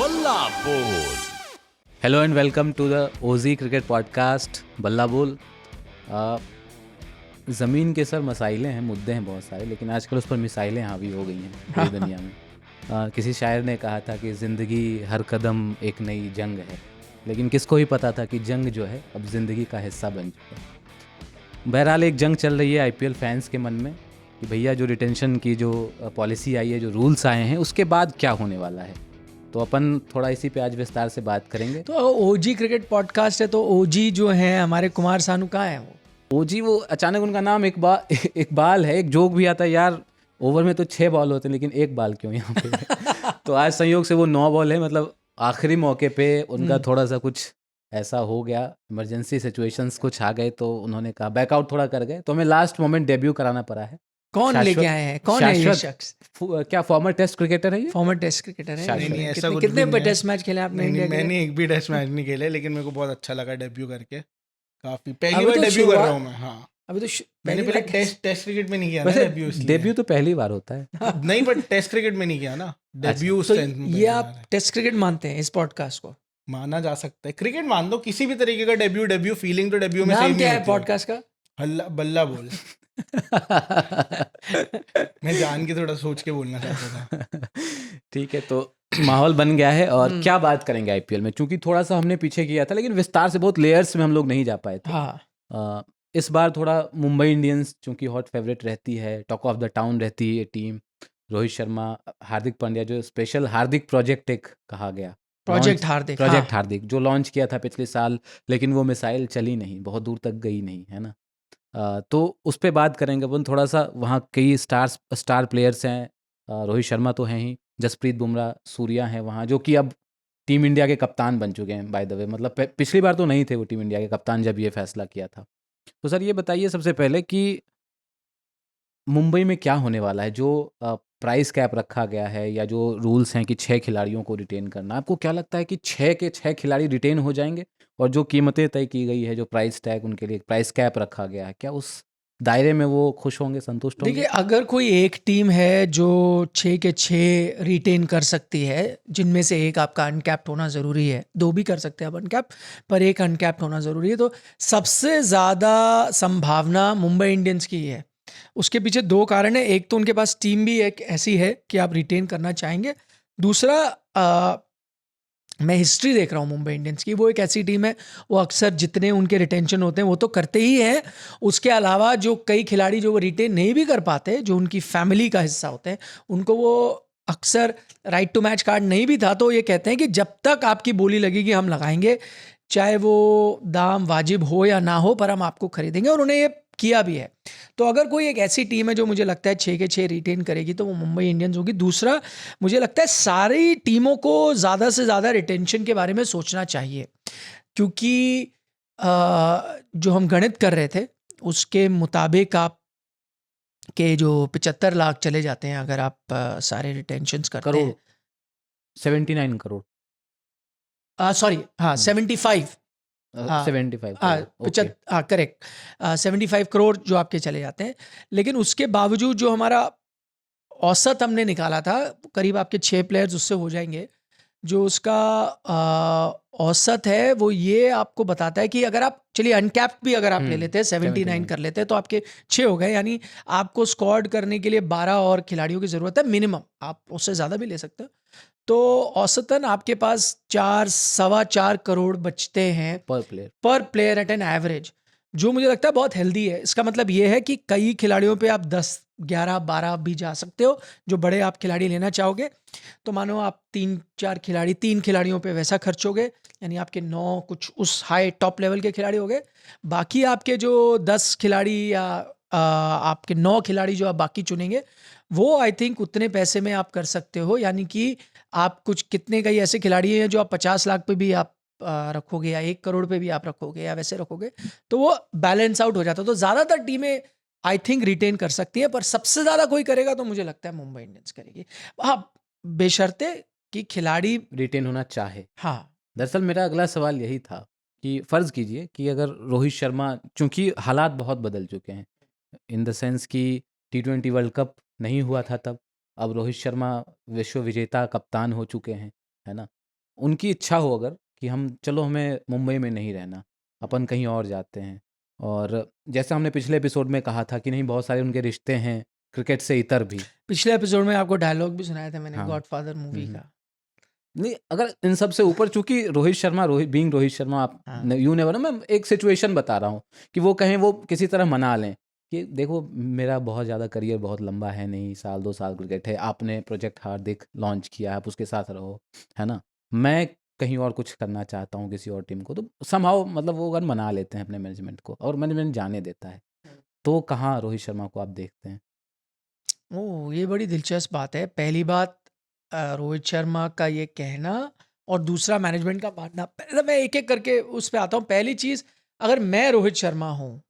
बल्ला Bol. Hello and welcome to the OG cricket podcast Balla Bol. ज़मीन के सर मसाइलें हैं, मुद्दे हैं बहुत सारे, लेकिन आजकल उस पर मिसाइलें हावी हो गई हैं पूरी दुनिया में। किसी शायर ने कहा था कि ज़िंदगी हर कदम एक नई जंग है, लेकिन किसको ही पता था कि जंग जो है अब ज़िंदगी का हिस्सा बन चुका है। बहरहाल एक जंग चल रही है आईपीएल फैंस के मन में कि भैया जो रिटेंशन की जो पॉलिसी आई है, जो रूल्स आए हैं, उसके बाद क्या होने वाला है। तो अपन थोड़ा इसी पे आज विस्तार से बात करेंगे। तो ओजी क्रिकेट पॉडकास्ट है, तो ओजी जो है हमारे कुमार सानू कहाँ है वो? ओजी वो अचानक उनका नाम इकबाल है। एक जोक भी आता है यार, ओवर में तो 6 बॉल होते हैं लेकिन एक बाल क्यों यहाँ पे। तो आज संयोग से वो 9 बॉल है, मतलब आखिरी मौके पे उनका थोड़ा सा कुछ ऐसा हो गया, इमरजेंसी सिचुएशंस कुछ आ गए, तो उन्होंने कहा बैकआउट थोड़ा कर गए, तो हमें लास्ट मोमेंट डेब्यू कराना पड़ा है। कौन लेके आए हैं? कौन है ये शख्स? क्या फॉर्मर टेस्ट क्रिकेटर है ये? फॉर्मर टेस्ट क्रिकेटर है? नहीं, ऐसा कुछ कितने भी नहीं है। टेस्ट मैच खेले आपने इंडिया के लिए? मैंने एक भी टेस्ट मैच नहीं खेले, लेकिन मेरे को बहुत अच्छा लगा डेब्यू करके। काफी पहली अभी बार तो डेब्यू कर रहा शुरुआत- हूँ मैं। हाँ, अभी तो मैंने पहले टेस्ट क्रिकेट में नहीं किया ना वैसे डेब्यू, इसलिए डेब्यू तो पहली बार होता है। नहीं, पर टेस्ट क्रिकेट में नहीं किया ना डेब्यू। तो ये आप टेस्ट क्रिकेट मानते हैं इस पॉडकास्ट को? माना जा सकता है, क्रिकेट मान दो, किसी भी तरीके का डेब्यू फीलिंग तो डेब्यू में नाम सेम क्या ही है होती है। पॉडकास्ट का? बल्ला बोल। मैं जान के थोड़ा सोच के बोलना चाहता था। ठीक है, तो माहौल बन गया है और क्या बात करेंगे आईपीएल में, क्योंकि थोड़ा सा हमने पीछे किया था लेकिन विस्तार से बहुत लेयर्स में हम लोग नहीं जा पाए थे। हाँ, इस बार थोड़ा मुंबई इंडियंस चूंकि हॉट फेवरेट रहती है, टॉक ऑफ द टाउन रहती है ये टीम। रोहित शर्मा, हार्दिक पांड्या, जो स्पेशल हार्दिक प्रोजेक्ट एक कहा गया, प्रोजेक्ट हार्दिक, प्रोजेक्ट हाँ। हार्दिक जो लॉन्च किया था पिछले साल, लेकिन वो मिसाइल चली नहीं, बहुत दूर तक गई नहीं, है ना। तो उस पे बात करेंगे अपन थोड़ा सा। वहाँ कई स्टार प्लेयर्स हैं। रोहित शर्मा तो हैं ही, जसप्रीत बुमराह, सूर्या हैं वहाँ, जो कि अब टीम इंडिया के कप्तान बन चुके हैं बाय द वे। मतलब पिछली बार तो नहीं थे वो टीम इंडिया के कप्तान जब ये फैसला किया था। तो सर ये बताइए सबसे पहले कि मुंबई में क्या होने वाला है, जो प्राइस कैप रखा गया है या जो रूल्स हैं कि 6 खिलाड़ियों को रिटेन करना, आपको क्या लगता है कि 6 के 6 खिलाड़ी रिटेन हो जाएंगे? और जो कीमतें तय की गई है, जो प्राइस टैग उनके लिए प्राइस कैप रखा गया है, क्या उस दायरे में वो खुश होंगे, संतुष्ट होंगे? देखिए, अगर कोई एक टीम है जो 6 के 6 रिटेन कर सकती है, जिनमें से एक आपका अनकैप्ड होना ज़रूरी है, 2 भी कर सकते हैं आप अनकैप्ड, पर एक अनकैप्ड होना ज़रूरी है, तो सबसे ज़्यादा संभावना मुंबई इंडियंस की है। उसके पीछे 2 कारण है। एक तो उनके पास टीम भी एक ऐसी है कि आप रिटेन करना चाहेंगे। दूसरा, मैं हिस्ट्री देख रहा हूँ मुंबई इंडियंस की, वो एक ऐसी टीम है, वो अक्सर जितने उनके रिटेंशन होते हैं वो तो करते ही हैं, उसके अलावा जो कई खिलाड़ी जो वो रिटेन नहीं भी कर पाते, जो उनकी फैमिली का हिस्सा होते हैं, उनको वो अक्सर राइट टू मैच कार्ड नहीं भी था तो ये कहते हैं कि जब तक आपकी बोली लगेगी हम लगाएंगे, चाहे वो दाम वाजिब हो या ना हो, पर हम आपको खरीदेंगे, और उन्हें ये किया भी है। तो अगर कोई एक ऐसी टीम है जो मुझे लगता है 6 के 6 रिटेन करेगी तो वो मुंबई इंडियंस होगी। दूसरा, मुझे लगता है सारी टीमों को ज़्यादा से ज़्यादा रिटेंशन के बारे में सोचना चाहिए, क्योंकि जो हम गणित कर रहे थे उसके मुताबिक आप के जो 75 लाख चले जाते हैं अगर आप सारे रिटेंशंस करते करोड़, हैं। 79 करोड़, सॉरी, हाँ 75, हाँ 75 हाँ करोड़, ओके। हाँ करेक्ट, 75 करोड़ जो आपके चले जाते हैं। लेकिन उसके बावजूद जो हमारा औसत हमने निकाला था, करीब आपके 6 प्लेयर्स उससे हो जाएंगे। जो उसका औसत है वो ये आपको बताता है कि अगर आप, चलिए अनकैप्ड भी अगर आप ले लेते हैं, 79 कर लेते हैं, तो आपके 6 हो गए, यानी आपको स्क्वाड करने के लिए 12 और खिलाड़ियों की ज़रूरत है मिनिमम, आप उससे ज़्यादा भी ले सकते हो। तो औसतन आपके पास 4-4.25 करोड़ बचते हैं पर प्लेयर एट एन एवरेज, जो मुझे लगता है बहुत हेल्दी है। इसका मतलब ये है कि कई खिलाड़ियों पे आप 10, 11, 12 भी जा सकते हो, जो बड़े आप खिलाड़ी लेना चाहोगे। तो मानो आप 3-4 खिलाड़ी, 3 खिलाड़ियों पे वैसा खर्च हो गए, यानी आपके 9 कुछ उस हाई टॉप लेवल के खिलाड़ी हो गए। बाकी आपके जो 10 खिलाड़ी या आपके 9 खिलाड़ी जो आप बाकी चुनेंगे, वो आई थिंक उतने पैसे में आप कर सकते हो। यानी कि आप कुछ कितने कई ऐसे खिलाड़ी हैं जो आप 50 लाख पे भी आप रखोगे, या 1 करोड़ पे भी आप रखोगे, या वैसे रखोगे, तो वो बैलेंस आउट हो जाता है। तो ज़्यादातर टीमें आई थिंक रिटेन कर सकती है, पर सबसे ज़्यादा कोई करेगा तो मुझे लगता है मुंबई इंडियंस करेगी। हाँ, बेशर्ते कि खिलाड़ी रिटेन होना चाहे। हाँ, दरअसल मेरा अगला सवाल यही था कि फ़र्ज़ कीजिए कि अगर रोहित शर्मा, चूंकि हालात बहुत बदल चुके हैं, इन द सेंस कि T20 वर्ल्ड कप नहीं हुआ था तब, अब रोहित शर्मा विश्व विजेता कप्तान हो चुके हैं, है ना? उनकी इच्छा हो अगर कि हम चलो हमें मुंबई में नहीं रहना, अपन कहीं और जाते हैं। और जैसे हमने पिछले एपिसोड में कहा था कि नहीं बहुत सारे उनके रिश्ते हैं क्रिकेट से इतर भी। पिछले एपिसोड में आपको डायलॉग भी सुनाया था मैंने हाँ। गॉडफादर मूवी हम्म। का। नहीं अगर इन सब से ऊपर चूंकि रोहित शर्मा रोहित शर्मा आप हाँ। यू नेवर नो, मैं एक सिचुएशन बता रहा हूँ कि वो कहें वो किसी तरह मना लें कि देखो मेरा बहुत ज़्यादा करियर बहुत लंबा है नहीं, 1-2 साल क्रिकेट है, आपने प्रोजेक्ट हार्दिक लॉन्च किया, आप उसके साथ रहो, है ना? मैं कहीं और कुछ करना चाहता हूँ किसी और टीम को, तो समहाउ मतलब वो अगर मना लेते हैं अपने मैनेजमेंट को और मैनेजमेंट जाने देता है, तो कहाँ रोहित शर्मा को आप देखते हैं? ओह! ये बड़ी दिलचस्प बात है। पहली बात रोहित शर्मा का ये कहना और दूसरा मैनेजमेंट का मानना। पहले मैं एक-एक करके उस पे आता हूँ। पहली चीज़, अगर मैं रोहित शर्मा हूँ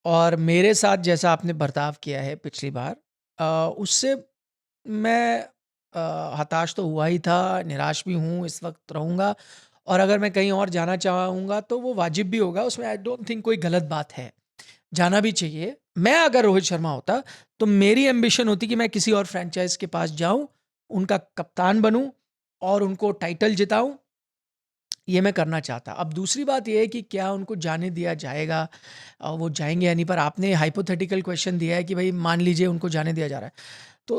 और मेरे साथ जैसा आपने बर्ताव किया है पिछली बार, उससे मैं हताश तो हुआ ही था, निराश भी हूँ, इस वक़्त रहूँगा। और अगर मैं कहीं और जाना चाहूँगा तो वो वाजिब भी होगा, उसमें आई डोंट थिंक कोई गलत बात है। जाना भी चाहिए। मैं अगर रोहित शर्मा होता, तो मेरी एम्बिशन होती कि मैं किसी और फ्रैंचाइज़ के पास जाऊँ, उनका कप्तान बनूँ और उनको टाइटल जिताऊँ, ये मैं करना चाहता। अब दूसरी बात ये है कि क्या उनको जाने दिया जाएगा, वो जाएँगे या नहीं, पर आपने हाइपोथेटिकल क्वेश्चन दिया है कि भई मान लीजिए उनको जाने दिया जा रहा है। तो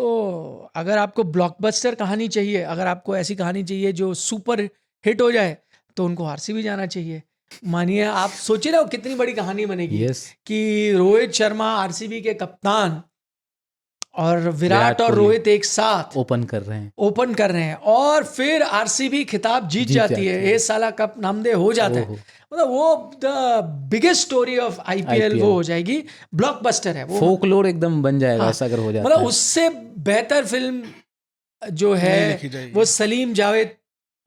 अगर आपको ब्लॉकबस्टर कहानी चाहिए, अगर आपको ऐसी कहानी चाहिए जो सुपर हिट हो जाए, तो उनको आरसीबी जाना चाहिए। मानिए आप सोचिए ना वो कितनी बड़ी कहानी बनेगी यस। कि रोहित शर्मा आरसीबी के कप्तान और विराट विराट और कोहली रोहित एक साथ ओपन कर रहे हैं, ओपन कर रहे हैं और फिर आरसीबी खिताब जीत जीत जाती है, जाती है। ये साला कप नामदे हो जाता है। ओहो, मतलब वो the biggest story of IPL वो आईपीएल हो जाएगी, ब्लॉकबस्टर है वो। फोकलोर एकदम बन जाएगा हाँ, ऐसा अगर हो जाता मतलब है। उससे बेहतर फिल्म जो नहीं है लिखी जाएगी। वो सलीम जावेद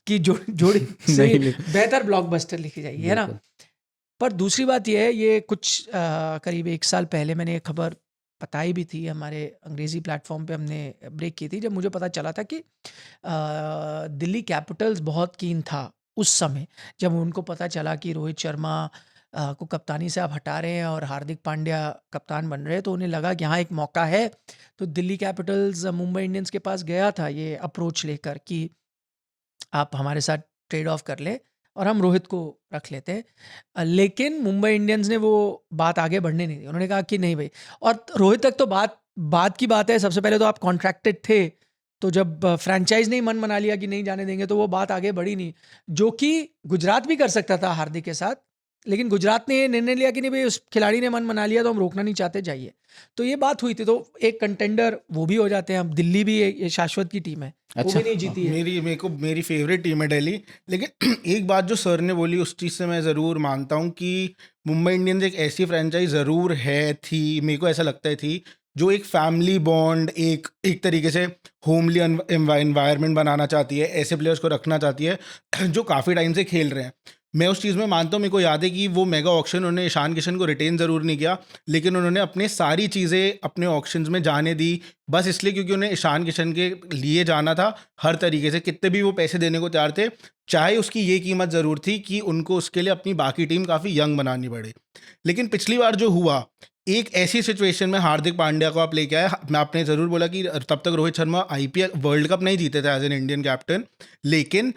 की जोड़ी से नहीं लिख- बेहतर ब्लॉकबस्टर लिखी जाएगी, है ना? बिल्कुल। पर दूसरी बात ये है, ये कुछ करीब 1 साल पहले मैंने ये खबर बताई भी थी, हमारे अंग्रेज़ी प्लेटफ़ॉर्म पे हमने ब्रेक की थी, जब मुझे पता चला था कि दिल्ली कैपिटल्स बहुत कीन था उस समय, जब उनको पता चला कि रोहित शर्मा को कप्तानी से आप हटा रहे हैं और हार्दिक पांड्या कप्तान बन रहे हैं, तो उन्हें लगा कि हाँ, एक मौका है। तो दिल्ली कैपिटल्स मुंबई इंडियंस के पास गया था ये अप्रोच लेकर कि आप हमारे साथ ट्रेड ऑफ कर लें और हम रोहित को रख लेते हैं। लेकिन मुंबई इंडियंस ने वो बात आगे बढ़ने नहीं दी। उन्होंने कहा कि नहीं भाई, और रोहित तक तो बात की बात है, सबसे पहले तो आप कॉन्ट्रैक्टेड थे, तो जब फ्रैंचाइज ने ही मन बना लिया कि नहीं जाने देंगे, तो वो बात आगे बढ़ी नहीं, जो कि गुजरात भी कर सकता था हार्दिक के साथ। लेकिन गुजरात ने ये निर्णय लिया कि नहीं भाई, उस खिलाड़ी ने मन बना लिया तो हम रोकना नहीं चाहते, जाइए। तो ये बात हुई थी, तो एक कंटेंडर वो भी हो जाते हैं। अब दिल्ली भी ये शाश्वत की टीम है, वो अच्छा, भी नहीं जीती है। मेरी फेवरेट टीम है दिल्ली। लेकिन एक बात जो सर ने बोली उस चीज़ से मैं ज़रूर मानता हूँ कि मुंबई इंडियंस एक ऐसी फ्रेंचाइज ज़रूर है थी, मेरे को ऐसा लगता है थी, जो एक फैमिली बॉन्ड, एक तरीके से होमली एनवायरनमेंट बनाना चाहती है, ऐसे प्लेयर्स को रखना चाहती है जो काफ़ी टाइम से खेल रहे हैं। मैं उस चीज़ में मानता हूँ। मेरे को याद है कि वो मेगा ऑक्शन उन्होंने ईशान किशन को रिटेन ज़रूर नहीं किया, लेकिन उन्होंने अपने सारी चीज़ें अपने ऑक्शंस में जाने दी, बस इसलिए क्योंकि उन्हें ईशान किशन के लिए जाना था। हर तरीके से कितने भी वो पैसे देने को तैयार थे, चाहे उसकी ये कीमत ज़रूर थी कि उनको उसके लिए अपनी बाकी टीम काफ़ी यंग बनानी पड़े। लेकिन पिछली बार जो हुआ, एक ऐसी सिचुएशन में हार्दिक पांड्या को आप लेके आए। मैं आपने ज़रूर बोला कि तब तक Rohit Sharma IPL world cup नहीं जीते थे एज एन इंडियन कैप्टन, लेकिन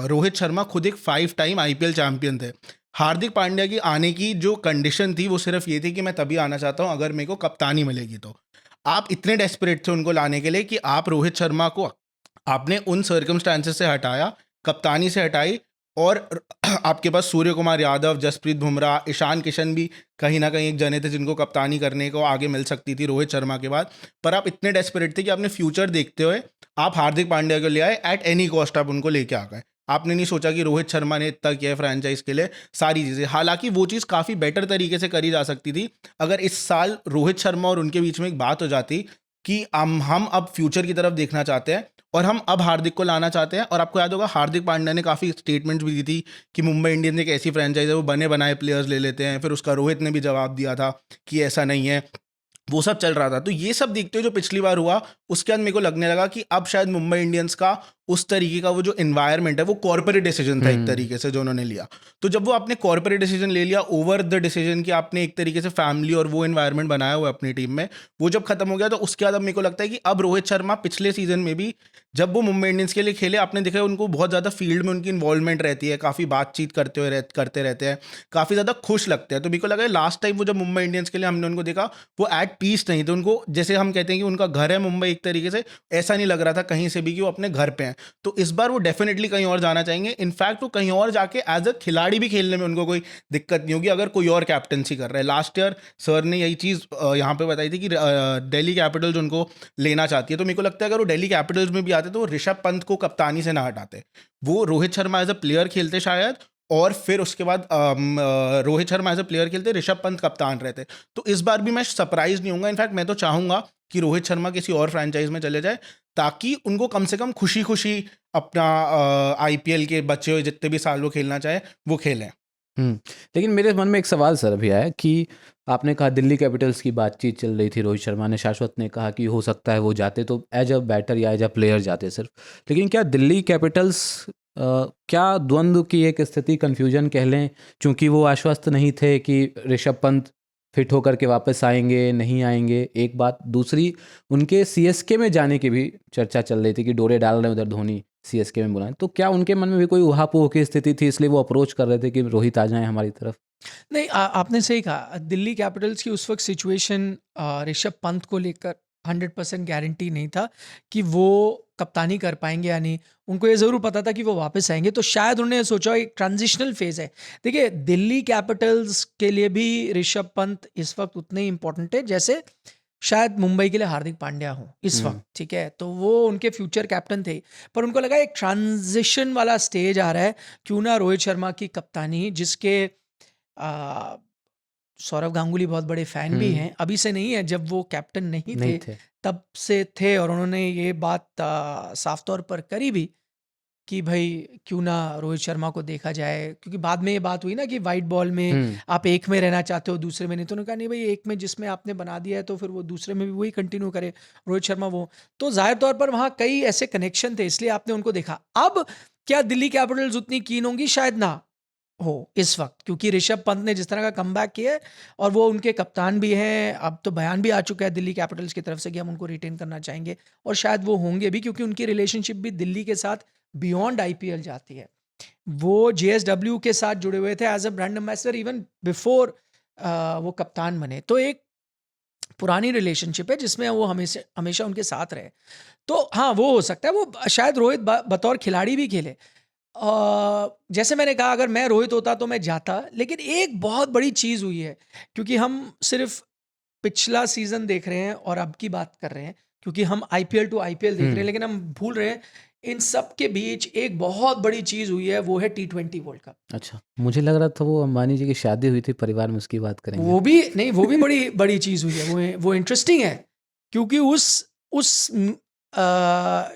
रोहित शर्मा खुद एक 5 टाइम आईपीएल चैंपियन थे। हार्दिक पांड्या की आने की जो कंडीशन थी वो सिर्फ ये थी कि मैं तभी आना चाहता हूँ अगर मेरे को कप्तानी मिलेगी। तो आप इतने डेस्परेट थे उनको लाने के लिए कि आप रोहित शर्मा को आपने उन सर्कमस्टांसेस से हटाया, कप्तानी से हटाई, और आपके पास सूर्य कुमार यादव, जसप्रीत बुमराह, ईशान किशन भी कहीं ना कहीं एक जने थे जिनको कप्तानी करने को आगे मिल सकती थी रोहित शर्मा के बाद। पर आप इतने डेस्परेट थे कि आपने फ्यूचर देखते हुए आप हार्दिक पांड्या को ले आए, एट एनी कॉस्ट आप उनको लेके आ गए। आपने नहीं सोचा कि रोहित शर्मा ने इतना किया है फ्रेंचाइज के लिए सारी चीज़ें। हालांकि वो चीज़ काफ़ी बेटर तरीके से करी जा सकती थी अगर इस साल रोहित शर्मा और उनके बीच में एक बात हो जाती कि हम अब फ्यूचर की तरफ देखना चाहते हैं और हम अब हार्दिक को लाना चाहते हैं। और आपको याद होगा हार्दिक पांड्या ने काफ़ी स्टेटमेंट्स भी दी थी कि मुंबई इंडियंस एक ऐसी फ्रेंचाइज है वो बने बनाए प्लेयर्स ले लेते हैं। फिर उसका रोहित ने भी जवाब दिया था कि ऐसा नहीं है, वो सब चल रहा था। तो ये सब देखते हुए जो पिछली बार हुआ, उसके बाद मेरे को लगने लगा कि अब शायद मुंबई इंडियंस का उस तरीके का वो जो इन्वायरमेंट है वो कॉर्पोरेट डिसीजन था एक तरीके से जो उन्होंने लिया। तो जब वो आपने कॉर्पोरेट डिसीजन ले लिया ओवर द डिसीजन कि आपने एक तरीके से फैमिली और वो इन्वायरमेंट बनाया हुआ है अपनी टीम में, वो जब खत्म हो गया तो उसके बाद अब मेरे को लगता है कि अब रोहित शर्मा पिछले सीजन में भी जब वो मुंबई इंडियंस के लिए खेले, आपने देखा है उनको बहुत ज़्यादा फील्ड में उनकी इन्वॉल्वमेंट रहती है, काफ़ी बातचीत करते रहते हैं, काफ़ी ज़्यादा खुश लगते हैं। तो मेरे को लगा है लास्ट टाइम वो जब मुंबई इंडियंस के लिए हमने उनको देखा वो एट पीस नहीं थे, उनको जैसे हम कहते हैं कि उनका घर है मुंबई एक तरीके से, ऐसा नहीं लग रहा था कहीं से भी कि वो अपने घर पे हैं। तो इस बार वो डेफिनेटली कहीं और जाना चाहेंगे। इनफैक्ट वो कहीं और जाके एज अ खिलाड़ी भी खेलने में उनको कोई दिक्कत नहीं होगी अगर कोई और कैप्टनसी कर रहा है। लास्ट ईयर सर ने यही चीज़ यहाँ पे बताई थी कि दिल्ली कैपिटल्स उनको लेना चाहती है। तो मेरे को लगता है अगर वो दिल्ली कैपिटल्स में भी आते तो ऋषभ पंत को कप्तानी से ना हटाते, वो Rohit Sharma as a player खेलते शायद, और फिर उसके बाद Rohit Sharma as a player खेलते, ऋषभ पंत कप्तान रहते। तो इस बार भी मैं सरप्राइज नहीं होऊंगा। इनफैक्ट मैं तो चाहूंगा कि रोहित शर्मा किसी और फ्रेंचाइज में चले जाए ताकि उनको कम से कम खुशी खुशी अपना आईपीएल के बचे हुए जितने भी साल वो खेलना चाहे वो खेलें। लेकिन मेरे मन में एक सवाल सर अभी आया कि आपने कहा दिल्ली कैपिटल्स की बातचीत चल रही थी, रोहित शर्मा ने, शाश्वत ने कहा कि हो सकता है वो जाते तो एज अ बैटर या एज अ प्लेयर जाते सिर्फ। लेकिन क्या दिल्ली कैपिटल्स क्या द्वंद्व की एक स्थिति, कन्फ्यूजन कह लें, चूँकि वो आश्वस्त नहीं थे कि ऋषभ पंत फिट होकर के वापस आएंगे नहीं आएंगे, एक बात। दूसरी, उनके सीएसके में जाने की भी चर्चा चल रही थी कि डोरे डाल रहे हैं उधर धोनी सीएसके में बुलाएं। तो क्या उनके मन में भी कोई उहापोह की स्थिति थी, इसलिए वो अप्रोच कर रहे थे कि रोहित आ जाएं हमारी तरफ? नहीं, आपने सही कहा। दिल्ली कैपिटल्स की उस वक्त सिचुएशन ऋषभ पंत को लेकर 100% गारंटी नहीं था कि वो कप्तानी कर पाएंगे या नहीं। उनको ये ज़रूर पता था कि वो वापस आएंगे, तो शायद उन्होंने सोचा एक ट्रांजिशनल फेज़ है। देखिए, दिल्ली कैपिटल्स के लिए भी ऋषभ पंत इस वक्त उतने ही इंपॉर्टेंट है जैसे शायद मुंबई के लिए हार्दिक पांड्या हो इस वक्त, ठीक है। तो वो उनके फ्यूचर कैप्टन थे, पर उनको लगा एक ट्रांजिशन वाला स्टेज आ रहा है, क्यों ना रोहित शर्मा की कप्तानी, जिसके सौरव गांगुली बहुत बड़े फैन भी हैं, अभी से नहीं है, जब वो कैप्टन नहीं थे तब से थे, और उन्होंने ये बात साफ तौर पर करी भी कि भाई क्यों ना रोहित शर्मा को देखा जाए, क्योंकि बाद में ये बात हुई ना कि वाइट बॉल में आप एक में रहना चाहते हो, दूसरे में नहीं। तो उन्होंने कहा नहीं भाई, एक में जिसमें आपने बना दिया है तो फिर वो दूसरे में भी वही कंटिन्यू करे रोहित शर्मा वो। तो जाहिर तौर पर वहाँ कई ऐसे कनेक्शन थे, इसलिए आपने उनको देखा। अब क्या दिल्ली कैपिटल्स उतनी कीन होंगी? शायद ना हो इस वक्त, क्योंकि ऋषभ पंत ने जिस तरह का कमबैक किया है और वो उनके कप्तान भी हैं। अब तो बयान भी आ चुका है दिल्ली कैपिटल्स की तरफ से कि हम उनको रिटेन करना चाहेंगे, और शायद वो होंगे भी, क्योंकि उनकी रिलेशनशिप भी दिल्ली के साथ बियॉन्ड आईपीएल जाती है। वो जेएसडब्ल्यू के साथ जुड़े हुए थे as a brand ambassador even before वो कप्तान बने। तो एक पुरानी रिलेशनशिप है जिसमें वो हमेशा उनके साथ रहे। तो हाँ, वो हो सकता है वो शायद रोहित बतौर खिलाड़ी भी खेले। जैसे मैंने कहा, अगर मैं रोहित होता तो मैं जाता, लेकिन एक बहुत बड़ी चीज़ हुई है, क्योंकि हम सिर्फ पिछला सीजन देख रहे हैं और अब की बात कर रहे हैं, क्योंकि हम आईपीएल टू आईपीएल देख रहे हैं, लेकिन हम भूल रहे हैं इन सब के बीच एक बहुत बड़ी चीज़ हुई है, वो है T20 वर्ल्ड कप। अच्छा, मुझे लग रहा था वो अंबानी जी की शादी हुई थी परिवार में, उसकी बात करेंगे। वो भी नहीं, वो भी बड़ी बड़ी चीज़ हुई है। वो इंटरेस्टिंग है, क्योंकि उस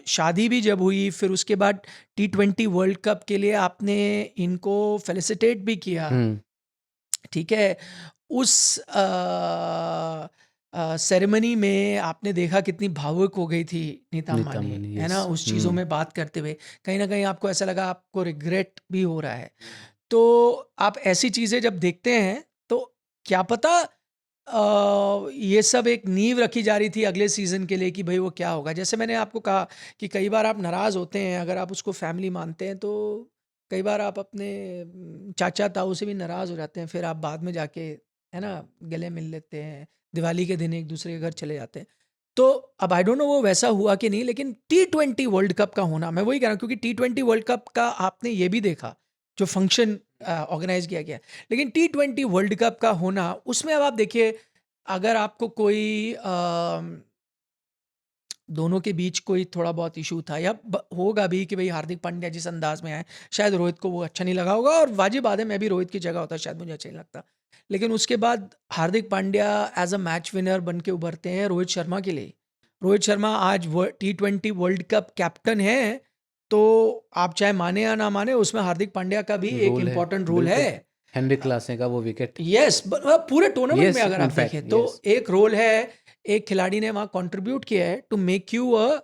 शादी भी जब हुई, फिर उसके बाद T20 वर्ल्ड कप के लिए आपने इनको फेलिसिटेट भी किया, ठीक है। उस सेरेमनी में आपने देखा कितनी भावुक हो गई थी नीता अंबानी, है ना, उस चीज़ों में बात करते हुए। कहीं ना कहीं आपको ऐसा लगा, आपको रिग्रेट भी हो रहा है। तो आप ऐसी चीज़ें जब देखते हैं तो क्या पता ये सब एक नींव रखी जा रही थी अगले सीज़न के लिए कि भाई वो क्या होगा। जैसे मैंने आपको कहा कि कई बार आप नाराज़ होते हैं, अगर आप उसको फैमिली मानते हैं, तो कई बार आप अपने चाचा ताऊ से भी नाराज़ हो जाते हैं, फिर आप बाद में जाके, है ना, गले मिल लेते हैं, दिवाली के दिन एक दूसरे के घर चले जाते हैं। तो अब आई डोंट नो वो वैसा हुआ कि नहीं, लेकिन T20 वर्ल्ड कप का होना, मैं वही कह रहा हूँ, क्योंकि T20 वर्ल्ड कप का आपने ये भी देखा जो फंक्शन ऑर्गेनाइज किया गया, लेकिन T20 वर्ल्ड कप का होना, उसमें अब आप देखिए, अगर आपको कोई दोनों के बीच कोई थोड़ा बहुत इशू था या होगा भी कि भाई हार्दिक पांड्या जिस अंदाज में आए, शायद रोहित को वो अच्छा नहीं लगा होगा, और वाजिब बात है, मैं भी रोहित की जगह होता शायद मुझे अच्छा नहीं लगता। लेकिन उसके बाद Hardik Pandya as a match winner बन के उभरते हैं रोहित शर्मा के लिए। रोहित शर्मा आज T20 वर्ल्ड कप कैप्टन है, तो आप चाहे माने या ना माने, उसमें हार्दिक पांड्या का भी एक इम्पॉर्टेंट रोल है। हेनरी क्लासे का वो विकेट, यस, पूरे टूर्नामेंट में अगर आप देखें तो एक रोल है, एक खिलाड़ी ने वहाँ कंट्रीब्यूट किया है to make you a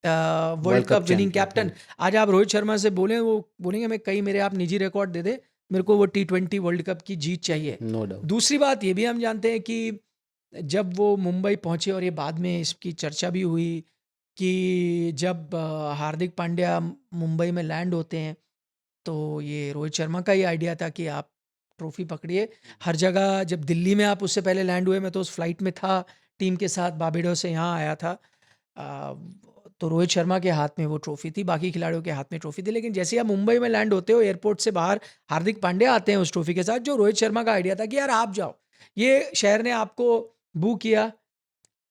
world cup cup winning champion, captain. आज आप रोहित शर्मा से बोलें, वो बोलेंगे मैं कई मेरे आप निजी रिकॉर्ड दे दे, मेरे को वो T20 वर्ल्ड कप की जीत चाहिए। No doubt. दूसरी बात ये भी हम जानते हैं कि जब वो मुंबई पहुंचे, और ये बाद में इसकी चर्चा भी हुई कि जब हार्दिक पांड्या मुंबई में लैंड होते हैं, तो ये रोहित शर्मा का ही आइडिया था कि आप ट्रॉफी पकड़िए हर जगह। जब दिल्ली में आप उससे पहले लैंड हुए, मैं तो उस फ्लाइट में था टीम के साथ, बारबेडोस से यहाँ आया था। तो रोहित शर्मा के हाथ में वो ट्रॉफी थी, बाकी खिलाड़ियों के हाथ में ट्रॉफी थी। लेकिन जैसे आप मुंबई में लैंड होते हो, एयरपोर्ट से बाहर हार्दिक पांड्या आते हैं उस ट्रॉफी के साथ, जो रोहित शर्मा का आइडिया था कि यार आप जाओ, ये शहर ने आपको बू किया,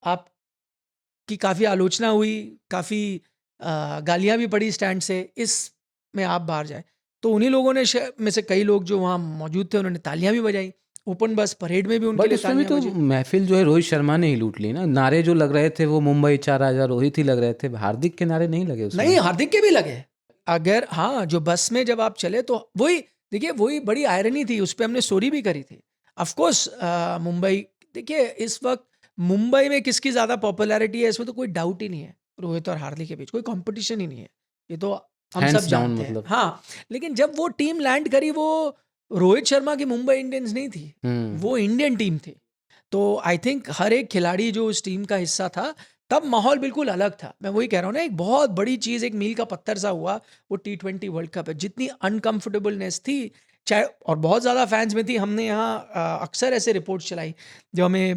आपकी काफ़ी आलोचना हुई, काफ़ी गालियाँ भी पड़ी स्टैंड से, इसमें आप बाहर जाए। तो उन्हीं लोगों ने में से कई लोग जो वहाँ मौजूद थे, उन्होंने तालियां भी बजाई। ओपन बस परेड में भी उनके बट लिए उसमें भी तालियां तो बजी। महफिल जो है रोहित शर्मा ने ही लूट ली ना। नारे जो लग रहे थे वो मुंबई 4,000 रोहित ही लग रहे थे, हार्दिक के नारे नहीं लगे उसमें। नहीं, हार्दिक के भी लगे। अगर हाँ, जो बस में जब आप चले तो वही देखिए, वही बड़ी आयरनी थी, उस पर हमने स्टोरी भी करी थी। ऑफकोर्स मुंबई, देखिए इस वक्त मुंबई में किसकी ज़्यादा पॉपुलैरिटी है, इसमें तो कोई डाउट ही नहीं है। रोहित और हार्दिक के बीच कोई कंपटीशन ही नहीं है, ये तो हम Hands सब down जानते हैं। मतलब। हाँ, लेकिन जब वो टीम लैंड करी, वो रोहित शर्मा की मुंबई इंडियंस नहीं थी, वो इंडियन टीम थी। तो आई थिंक हर एक खिलाड़ी जो उस टीम का हिस्सा था, तब माहौल बिल्कुल अलग था। मैं वही कह रहा हूँ ना, एक बहुत बड़ी चीज़, एक मील का पत्थर सा हुआ वो T20 वर्ल्ड कप है। जितनी अनकंफर्टेबलनेस थी, चाहे, और बहुत ज़्यादा फैंस में थी। हमने यहाँ अक्सर ऐसे रिपोर्ट्स चलाई, जो हमें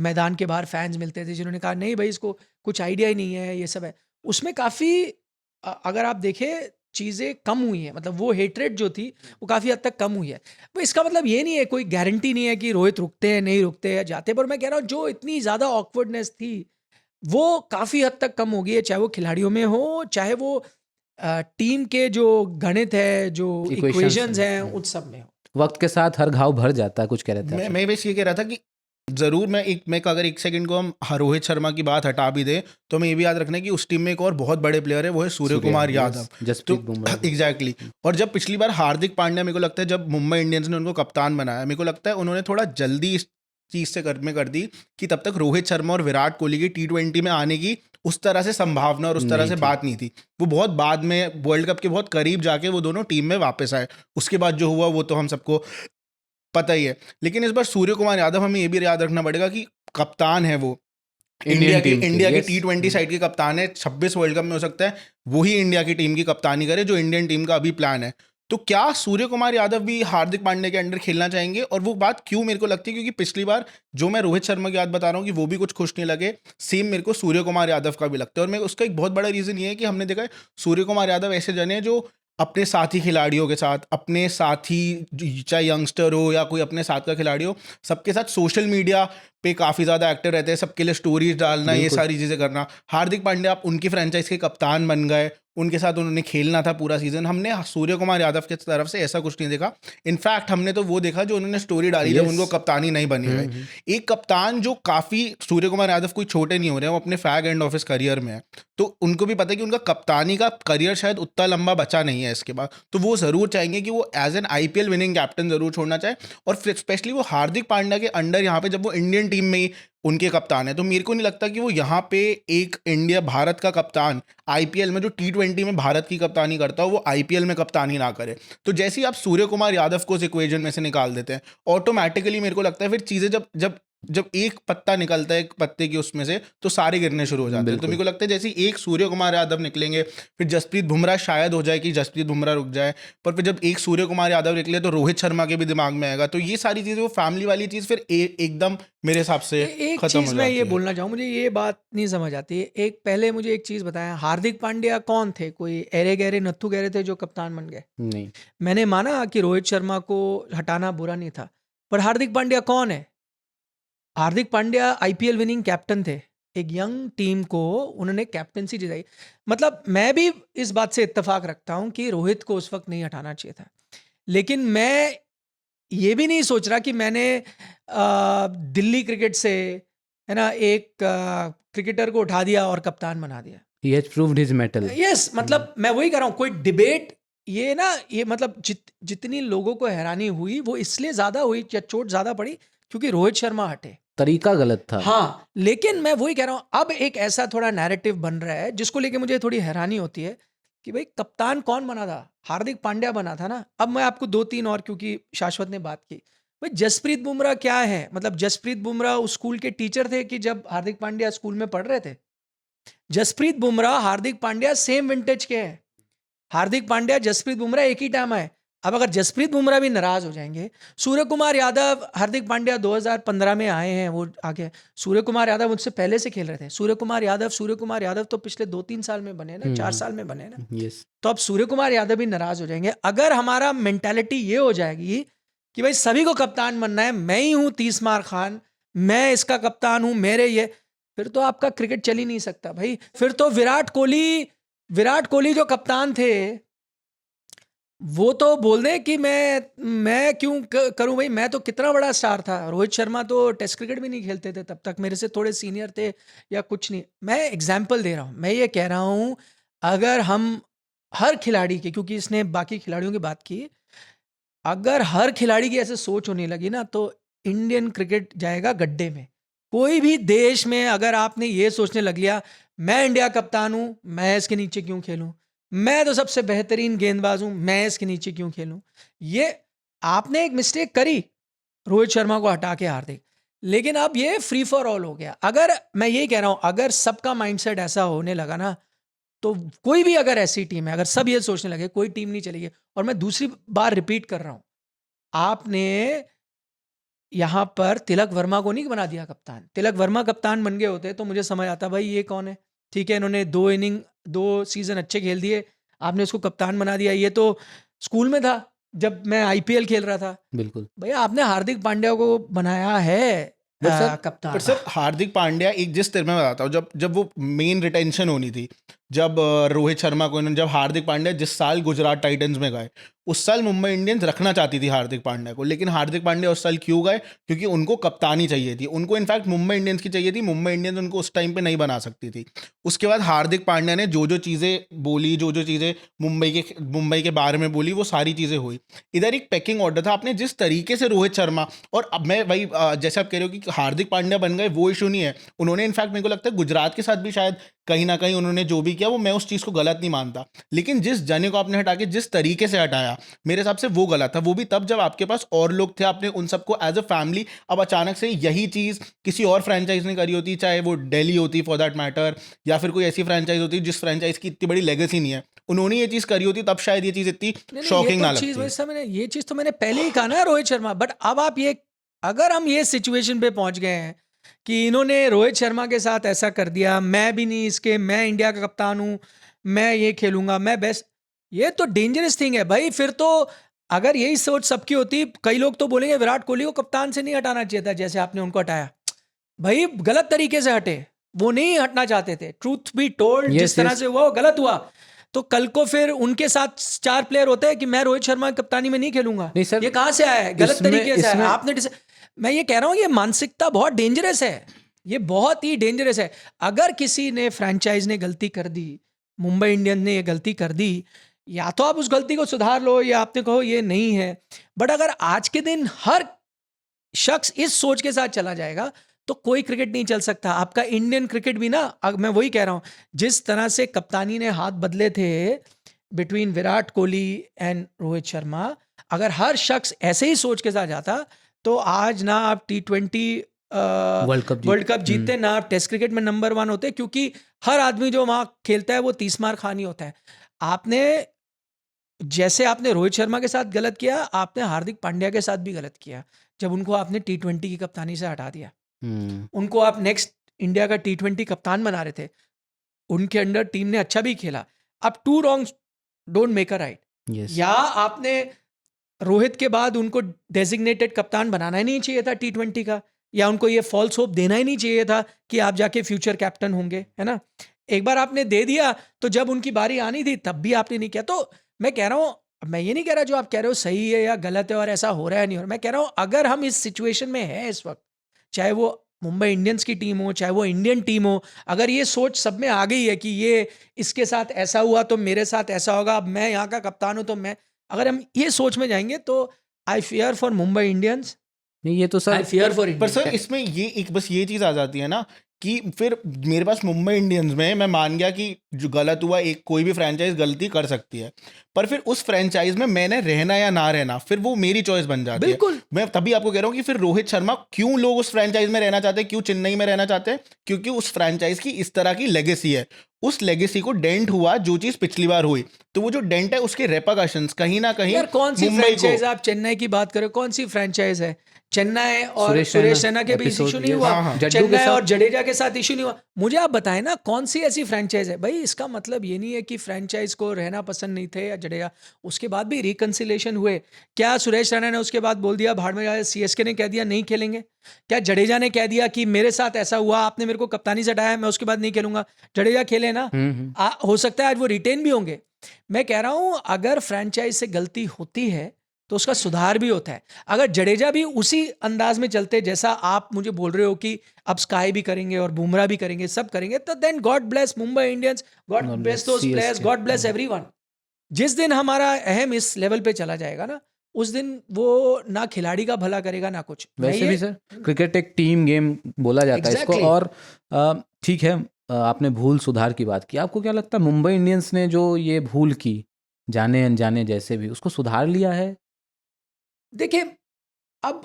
मैदान के बाहर फैंस मिलते थे, जिन्होंने कहा नहीं भाई, इसको कुछ आइडिया ही नहीं है, ये सब है। उसमें काफ़ी अगर आप देखें, चीज़ें कम हुई हैं, मतलब वो हेट्रेड जो थी वो काफ़ी हद तक कम हुई है। तो इसका मतलब ये नहीं है, कोई गारंटी नहीं है कि रोहित रुकते हैं, नहीं रुकते हैं, जाते हैं। पर मैं कह रहा हूँ, जो इतनी ज़्यादा ऑकवर्डनेस थी, वो काफ़ी हद तक कम हो गई है, चाहे वो खिलाड़ियों में हो, चाहे वो टीम के जो गणित है, जो इक्वेशंस हैं, उन सब में हो। वक्त के साथ हर घाव भर जाता है, कुछ कह रहे थे आप? मैं बस ये कह रहा था कि ज़रूर मैं अगर एक सेकंड को हम रोहित शर्मा की बात हटा भी दें, तो हमें ये भी याद रखना है कि उस टीम में एक और बहुत बड़े प्लेयर है, वो है सूर्य कुमार यादव, जसप्रीत बुमराह। एग्जैक्टली। और जब पिछली बार हार्दिक पांड्या, मेरे को लगता है जब मुंबई इंडियंस ने उनको कप्तान बनाया, मेरे को लगता है उन्होंने थोड़ा जल्दी इस चीज़ से कर दी कि तब तक रोहित शर्मा और विराट कोहली की T20 में आने की उस तरह से संभावना और उस तरह नहीं से थी। बात नहीं थी। वो बहुत बाद में, वर्ल्ड कप के बहुत करीब जाके वो दोनों टीम में वापस आए। उसके बाद जो हुआ वो तो हम सबको पता ही है। लेकिन इस बार सूर्य कुमार यादव, हमें ये भी याद रखना पड़ेगा कि कप्तान है वो इंडिया की T20 साइड के कप्तान है। 26 वर्ल्ड कप में हो सकता है वही इंडिया की टीम की कप्तानी करे, जो इंडियन टीम का अभी प्लान है। तो क्या सूर्य कुमार यादव भी हार्दिक पांड्या के अंडर खेलना चाहेंगे? और वो बात क्यों मेरे को लगती है, क्योंकि पिछली बार जो मैं रोहित शर्मा की बात बता रहा हूँ कि वो भी कुछ खुश नहीं लगे, सेम मेरे को सूर्य कुमार यादव का भी लगता है। और मैं उसका एक बहुत बड़ा रीज़न ये है कि हमने देखा है सूर्य कुमार यादव ऐसे जने हैं जो अपने साथी खिलाड़ियों के साथ, अपने साथी, चाहे यंगस्टर हो या कोई अपने साथ का खिलाड़ी हो, सबके साथ सोशल मीडिया पे काफ़ी ज़्यादा एक्टिव रहते हैं, सबके लिए स्टोरीज डालना, ये सारी चीज़ें करना। हार्दिक पांड्या, आप उनकी फ्रेंचाइज के कप्तान बन गए, उनके साथ उन्होंने खेलना था पूरा सीजन। हमने सूर्य कुमार यादव की तरफ से ऐसा कुछ नहीं देखा। इनफैक्ट हमने तो वो देखा जो उन्होंने स्टोरी डाली जब उनको कप्तानी नहीं बनी है। एक कप्तान जो काफ़ी, सूर्य कुमार यादव कोई छोटे नहीं हो रहे हैं, वो अपने fag end of his career में है, तो उनको भी पता है कि उनका कप्तानी का करियर शायद उतना लंबा बचा नहीं है इसके बाद। तो वो ज़रूर चाहेंगे कि वो as an IPL winning captain ज़रूर छोड़ना चाहे। और स्पेशली वो हार्दिक पांड्या के अंडर यहाँ पे, जब वो इंडियन टीम में ही उनके कप्तान है, तो मेरे को नहीं लगता कि वो यहाँ पे एक भारत का कप्तान IPL में, जो T20 में भारत की कप्तानी करता हो, वो IPL में कप्तानी ना करे। तो जैसे ही आप सूर्य कुमार यादव को उस इक्वेशन में से निकाल देते हैं, ऑटोमेटिकली मेरे को लगता है फिर चीज़ें जब एक पत्ता निकलता है एक पत्ते की उसमें से, तो सारे गिरने शुरू हो जाते हैं। तो मेरे को लगता है जैसे एक सूर्य कुमार यादव निकलेंगे, फिर जसप्रीत बुमराह, शायद हो जाए कि जसप्रीत बुमराह रुक जाए, पर फिर जब एक सूर्य कुमार यादव निकले तो रोहित शर्मा के भी दिमाग में आएगा। तो ये सारी चीज़ें, वो फैमिली वाली चीज़ फिर एकदम मेरे हिसाब से एक खत्म हो चीज़ जाती मैं ये है। बोलना चाहूँ, मुझे ये बात नहीं समझ आती है। पहले मुझे एक चीज़ बताया, हार्दिक पांड्या कौन थे? कोई एरे गहरे नत्थु गहरे थे जो कप्तान बन गए? नहीं। मैंने माना कि रोहित शर्मा को हटाना बुरा नहीं था, पर हार्दिक पांड्या कौन है? Hardik Pandya IPL winning captain थे। एक यंग टीम को उन्होंने कैप्टनसी जिताई। मतलब मैं भी इस बात से इत्तेफाक रखता हूं कि रोहित को उस वक्त नहीं हटाना चाहिए था, लेकिन मैं ये भी नहीं सोच रहा कि मैंने दिल्ली क्रिकेट से, है ना, एक क्रिकेटर को उठा दिया और कप्तान बना दिया। He has proved his mettle. Yes, मतलब मैं वही कर रहा हूँ, कोई डिबेट ये ना, ये मतलब जितनी लोगों को हैरानी हुई वो इसलिए ज़्यादा हुई या चोट ज़्यादा पड़ी क्योंकि रोहित शर्मा हटे। तरीका गलत था। हाँ, लेकिन मैं वही कह रहा हूँ, अब एक ऐसा थोड़ा नैरेटिव बन रहा है जिसको लेके मुझे थोड़ी हैरानी होती है कि भाई कप्तान कौन बना था? हार्दिक पांड्या बना था ना। अब मैं आपको 2-3 और, क्योंकि शाश्वत ने बात की, भाई जसप्रीत बुमराह क्या है? मतलब जसप्रीत बुमराह उस स्कूल के टीचर थे कि जब हार्दिक पांड्या स्कूल में पढ़ रहे थे? जसप्रीत बुमराह हार्दिक पांड्या सेम विंटेज के हैं। हार्दिक पांड्या जसप्रीत बुमराह एक ही टाइम आए। अब अगर जसप्रीत बुमराह भी नाराज हो जाएंगे, सूर्य कुमार यादव, हार्दिक पांड्या 2015 में आए हैं, वो आगे, सूर्य कुमार यादव मुझसे पहले से खेल रहे थे। सूर्य कुमार यादव तो पिछले 2-3 साल में बने ना, 4 साल में बने ना। यस। तो अब सूर्य कुमार यादव भी नाराज हो जाएंगे। अगर हमारा मेंटालिटी ये हो जाएगी कि भाई सभी को कप्तान बनना है, मैं ही हूं 30 मार खान, मैं इसका कप्तान हूं, मेरे ये, फिर तो आपका क्रिकेट चल ही नहीं सकता भाई। फिर तो विराट कोहली जो कप्तान थे, वो तो बोल दें कि मैं क्यों करूं भाई, मैं तो कितना बड़ा स्टार था। रोहित शर्मा तो टेस्ट क्रिकेट भी नहीं खेलते थे तब तक, मेरे से थोड़े सीनियर थे या कुछ नहीं। मैं एग्जाम्पल दे रहा हूं, मैं ये कह रहा हूं, अगर हम हर खिलाड़ी के, क्योंकि इसने बाकी खिलाड़ियों की बात की, अगर हर खिलाड़ी की ऐसे सोच होने लगी ना, तो इंडियन क्रिकेट जाएगा गड्ढे में। कोई भी देश में अगर आपने ये सोचने लग लिया, मैं इंडिया कप्तान हूं, मैं इसके नीचे क्यों खेलूं, मैं तो सबसे बेहतरीन गेंदबाज हूं, मैं इसके नीचे क्यों खेलूं, ये आपने एक मिस्टेक करी रोहित शर्मा को हटा के, हार्दिक। लेकिन अब ये फ्री फॉर ऑल हो गया। अगर मैं यही कह रहा हूं, अगर सबका माइंडसेट ऐसा होने लगा ना, तो कोई भी अगर ऐसी टीम है, अगर सब ये सोचने लगे, कोई टीम नहीं चलेगी। और मैं दूसरी बार रिपीट कर रहा हूं, आपने यहां पर तिलक वर्मा को नहीं बना दिया कप्तान। तिलक वर्मा कप्तान बन गए होते तो मुझे समझ आता भाई ये कौन है, ठीक है, इन्होंने 2 सीजन अच्छे खेल दिए, आपने इसको कप्तान बना दिया। ये तो स्कूल में था जब मैं आईपीएल खेल रहा था। बिल्कुल। भैया आपने हार्दिक पांड्या को बनाया है कप्तान। पर सर हार्दिक पांड्या एक जिस तरह मैं बताता हूँ, जब वो मेन रिटेंशन होनी थी, जब रोहित शर्मा को, जब हार्दिक पांड्या जिस साल गुजरात टाइटंस में गए, उस साल मुंबई इंडियंस रखना चाहती थी हार्दिक पांड्या को। लेकिन हार्दिक पांड्या उस साल क्यों गए? क्योंकि उनको कप्तानी चाहिए थी, उनको इनफैक्ट मुंबई इंडियंस की चाहिए थी। मुंबई इंडियंस उनको उस टाइम पे नहीं बना सकती थी। उसके बाद हार्दिक पांड्या ने जो जो चीज़ें बोली, जो जो चीज़ें मुंबई के बारे में बोली, वो सारी चीज़ें हुई। इधर एक पैकिंग ऑर्डर था। आपने जिस तरीके से रोहित शर्मा, और अब मैं वही जैसे आप कह रहे हो कि हार्दिक पांड्या बन गए, वो इशू नहीं है। उन्होंने इनफैक्ट, मेरे को लगता है गुजरात के साथ भी शायद कहीं ना कहीं उन्होंने जो भी किया, वो मैं उस चीज़ को गलत नहीं मानता। लेकिन जिस जने को आपने हटा के जिस तरीके से हटाया, मेरे हिसाब से वो गलत था। वो भी तब जब आपके पास और लोग थे, आपने उन सबको एज अ फैमिली, अब अचानक से यही चीज़ किसी और फ्रेंचाइज ने करी होती, चाहे वो दिल्ली होती फॉर दैट मैटर, या फिर कोई ऐसी फ्रेंचाइज होती जिस फ्रेंचाइज की इतनी बड़ी लेगेसी नहीं है, उन्होंने ये चीज़ करी होती, तब शायद ये चीज़ इतनी शॉकिंग ना लगती। ये चीज़ तो मैंने पहले ही कहा ना रोहित शर्मा। बट अब आप ये, अगर हम ये सिचुएशन पे पहुंच गए हैं कि इन्होंने रोहित शर्मा के साथ ऐसा कर दिया, मैं भी नहीं इसके, मैं इंडिया का कप्तान हूं, मैं ये खेलूंगा, मैं बेस्ट, ये तो डेंजरस थिंग है भाई। फिर तो अगर यही सोच सबकी होती, कई लोग तो बोलेंगे विराट कोहली को कप्तान से नहीं हटाना चाहिए था जैसे आपने उनको हटाया। भाई गलत तरीके से हटे, वो नहीं हटना चाहते थे। ट्रूथ बी टोल्ड, जिस तरह से हुआ वो गलत हुआ। तो कल को फिर उनके साथ 4 प्लेयर होते हैं कि मैं रोहित शर्मा की कप्तानी में नहीं खेलूंगा। नहीं सर, ये कहां से आया है? गलत तरीके से आया। आपने मैं ये कह रहा हूं, ये मानसिकता बहुत डेंजरस है, ये बहुत ही डेंजरस है। अगर किसी ने, फ्रेंचाइज ने गलती कर दी, मुंबई इंडियंस ने ये गलती कर दी, या तो आप उस गलती को सुधार लो, या आपने कहो ये नहीं है। बट अगर आज के दिन हर शख्स इस सोच के साथ चला जाएगा, तो कोई क्रिकेट नहीं चल सकता। आपका इंडियन क्रिकेट भी ना, मैं वही कह रहा हूं, जिस तरह से कप्तानी ने हाथ बदले थे बिटवीन विराट कोहली एंड रोहित शर्मा, अगर हर शख्स ऐसे ही सोच के साथ जाता, तो आज ना आप T20 वर्ल्ड कप जीतते, ना आप टेस्ट क्रिकेट में नंबर 1 होते, क्योंकि हर आदमी जो वहां खेलता है वो 30 मार खानी होता है। आपने, जैसे आपने रोहित शर्मा के साथ गलत किया, आपने हार्दिक पांड्या के साथ भी गलत किया, जब उनको आपने T20 की कप्तानी से हटा दिया। उनको आप नेक्स्ट इंडिया का T20 कप्तान बना रहे थे, उनके अंडर टीम ने अच्छा भी खेला। अब 2 wrongs don't make a right. या आपने रोहित के बाद उनको डेजिग्नेटेड कप्तान बनाना ही नहीं चाहिए था T20 का, या उनको ये फॉल्स होप देना ही नहीं चाहिए था कि आप जाके फ्यूचर कैप्टन होंगे, है ना। एक बार आपने दे दिया, तो जब उनकी बारी आनी थी तब भी आपने नहीं किया। तो मैं कह रहा हूं, मैं ये नहीं कह रहा जो आप कह रहे हो सही है या गलत है और ऐसा हो रहा है नहीं हो रहा। मैं कह रहा हूं, अगर हम इस सिचुएशन में है इस वक्त, चाहे वो मुंबई इंडियंस की टीम हो, चाहे वो इंडियन टीम हो, अगर ये सोच सब में आ गई है कि ये इसके साथ ऐसा हुआ तो मेरे साथ ऐसा होगा, अब मैं यहाँ का कप्तान हूं तो मैं, अगर हम ये सोच में जाएंगे, तो I fear for Mumbai Indians नहीं ये तो आई सर फियर फॉर पर इंडिया। सर इसमें ये एक बस ये चीज़ आ जाती है ना कि फिर मेरे पास मुंबई इंडियंस में मैं मान गया कि जो गलत हुआ, एक कोई भी फ्रेंचाइज गलती कर सकती है, पर फिर उस फ्रेंचाइज में मैंने रहना या ना रहना फिर वो मेरी चॉइस बन जाती है। बिल्कुल मैं तभी आपको कह रहा हूँ कि फिर रोहित शर्मा क्यों लोग उस फ्रेंचाइज में रहना चाहते हैं, क्यों चेन्नई में रहना चाहते हैं, क्योंकि उस फ्रेंचाइज की इस तरह की लेगेसी है। उस लेगेसी को डेंट हुआ जो चीज़ पिछली बार हुई, तो वो जो डेंट है उसके रेपरकशंस कहीं ना कहीं यार कौन सी मुंबई फ्रेंचाइज, को। आप चेन्नई की बात करो, कौन सी फ्रेंचाइज है? चेन्नई और सुरेश सुरेश रैना रैना के बीच episode इशू नहीं ये हुआ, हाँ, हाँ। जड्डू के चेन्नई साथ और जडेजा के साथ इशू नहीं हुआ। मुझे आप बताएं ना कौन सी ऐसी फ्रेंचाइज है भाई? इसका मतलब ये नहीं है कि फ्रेंचाइज को रहना पसंद नहीं थे या जडेजा, उसके बाद भी रिकंसिलेशन हुए। क्या सुरेश रैना ने उसके बाद बोल दिया भाड़ में जाए, सीएसके ने कह दिया नहीं खेलेंगे? क्या जडेजा ने कह दिया कि मेरे साथ ऐसा हुआ, आपने मेरे को कप्तानी से हटाया, मैं उसके बाद नहीं खेलूंगा? जडेजा खेले ना, हो सकता है आज वो रिटेन भी होंगे। मैं कह रहा हूं अगर फ्रेंचाइज से गलती होती है तो उसका सुधार भी होता है। अगर जडेजा भी उसी अंदाज में चलते जैसा आप मुझे बोल रहे हो कि अब स्काई भी करेंगे और बुमराह भी करेंगे, सब करेंगे, तो then God bless Mumbai Indians, God God bless bless those players, CSK God bless everyone. जिस दिन हमारा अहम इस लेवल पे चला जाएगा ना, उस दिन वो ना खिलाड़ी का भला करेगा ना कुछ। मैं वैसे ये भी सर क्रिकेट एक टीम गेम बोला जाता है इसको। Exactly. और ठीक है, आपने भूल सुधार की बात की, आपको क्या लगता है मुंबई इंडियंस ने जो ये भूल की जाने अनजाने जैसे भी, उसको सुधार लिया है? देखिए अब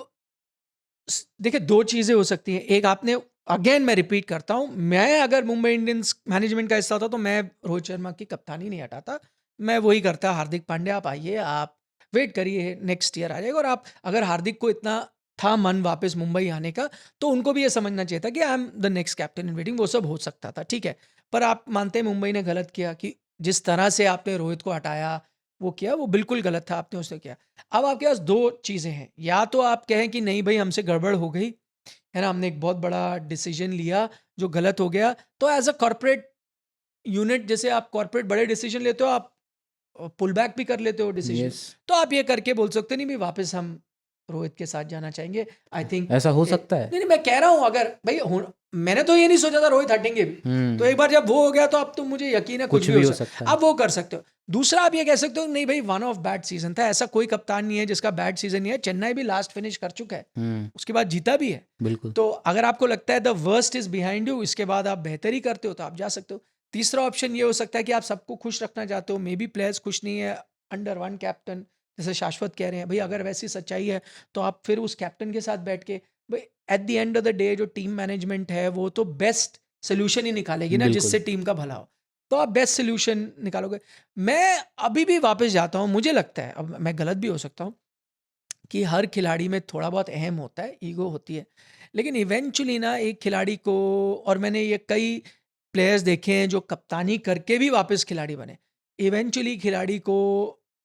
देखिए दो चीजें हो सकती हैं। एक, आपने अगेन मैं रिपीट करता हूं, मैं अगर मुंबई इंडियंस मैनेजमेंट का हिस्सा होता तो मैं रोहित शर्मा की कप्तानी नहीं हटाता, मैं वही करता, हार्दिक पांड्या आप आइए, आप वेट करिए, नेक्स्ट ईयर आ जाएगा। और आप अगर हार्दिक को इतना था मन वापस मुंबई आने का, तो उनको भी ये समझना चाहिए था कि I am the next captain in waiting. वो सब हो सकता था, ठीक है। पर आप मानते हैं मुंबई ने गलत किया कि जिस तरह से आपने रोहित को हटाया, वो किया, वो बिल्कुल गलत था, आपने उससे किया। अब आपके पास दो चीज़ें हैं, या तो आप कहें कि नहीं भाई हमसे गड़बड़ हो गई है ना, हमने एक बहुत बड़ा डिसीजन लिया जो गलत हो गया, तो एज अ कॉर्पोरेट यूनिट, जैसे आप कॉर्पोरेट बड़े डिसीजन लेते हो, आप पुल बैक भी कर लेते हो डिसीजन, यस, तो आप ये करके बोल सकते नहीं भाई वापस हम रोहित के साथ जाना चाहेंगे। आई थिंक ऐसा हो सकता है। नहीं नहीं, मैं कह रहा हूँ अगर भाई मैंने तो ये नहीं सोचा था रोहित हटेंगे भी, तो एक बार जब वो हो गया तो अब तो मुझे यकीन है कुछ भी हो सकता है। आप वो कर सकते हो। दूसरा, आप ये कह सकते हो नहीं भाई वन ऑफ बैड सीजन था, ऐसा कोई कप्तान नहीं है जिसका बैड सीजन नहीं है। चेन्नई भी लास्ट फिनिश कर चुका है, उसके बाद जीता भी है। बिल्कुल। तो अगर आपको लगता है the worst is behind you, इसके बाद आप बेहतरी करते हो, तो आप जा सकते हो। तीसरा ऑप्शन ये हो सकता है कि आप सबको खुश रखना चाहते हो, मे बी प्लेयर्स खुश नहीं है अंडर वन कैप्टन, जैसे शाश्वत कह रहे हैं भाई, अगर वैसी सच्चाई है तो आप फिर उस कैप्टन के साथ बैठ के भाई at the end of the day जो टीम मैनेजमेंट है वो तो बेस्ट सोल्यूशन ही निकालेगी ना, बिल्कुल। जिससे टीम का भला हो, तो आप बेस्ट सोल्यूशन निकालोगे। मैं अभी भी वापस जाता हूँ, मुझे लगता है, अब मैं गलत भी हो सकता हूँ, कि हर खिलाड़ी में थोड़ा बहुत अहम होता है, ईगो होती है, लेकिन इवेंचुअली ना एक खिलाड़ी को, और मैंने ये कई प्लेयर्स देखे हैं जो कप्तानी करके भी वापस खिलाड़ी बने, इवेंचुअली खिलाड़ी को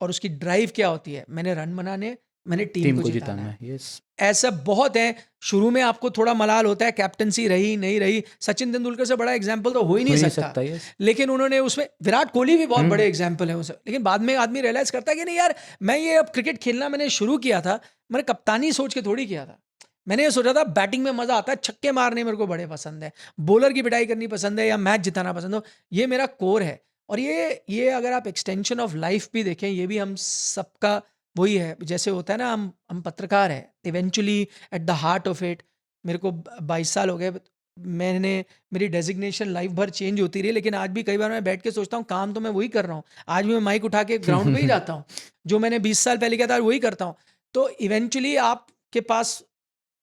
और उसकी ड्राइव क्या होती है, मैंने रन बनाने, मैंने टीम को जिताना है। यस, ऐसा बहुत है। शुरू में आपको थोड़ा मलाल होता है, कैप्टनसी रही नहीं रही, सचिन तेंदुलकर से बड़ा एग्जाम्पल तो हो ही नहीं सकता, यस। लेकिन उन्होंने उसमें, विराट कोहली भी बहुत बड़े एग्जाम्पल है उसे, लेकिन बाद में आदमी रियलाइज करता है कि नहीं यार, मैं ये अब क्रिकेट खेलना मैंने शुरू किया था, मैंने कप्तानी सोच के थोड़ी किया था, मैंने ये सोचा था बैटिंग में मजा आता है, छक्के मारने मेरे को बड़े पसंद है, बॉलर की पिटाई करनी पसंद है, या मैच जिताना पसंद हो, ये मेरा कोर है। और ये अगर आप एक्सटेंशन ऑफ लाइफ भी देखें, ये भी हम सबका वही है, जैसे होता है ना, हम पत्रकार हैं, eventually at the heart of it, मेरे को 22 साल हो गए, मैंने, मेरी डेजिग्नेशन लाइफ भर चेंज होती रही, लेकिन आज भी कई बार मैं बैठ के सोचता हूँ काम तो मैं वही कर रहा हूँ, आज भी मैं माइक उठा के ग्राउंड पे ही जाता हूँ, जो मैंने 20 साल पहले किया था वही करता हूँ। तो इवेंचुअली आपके पास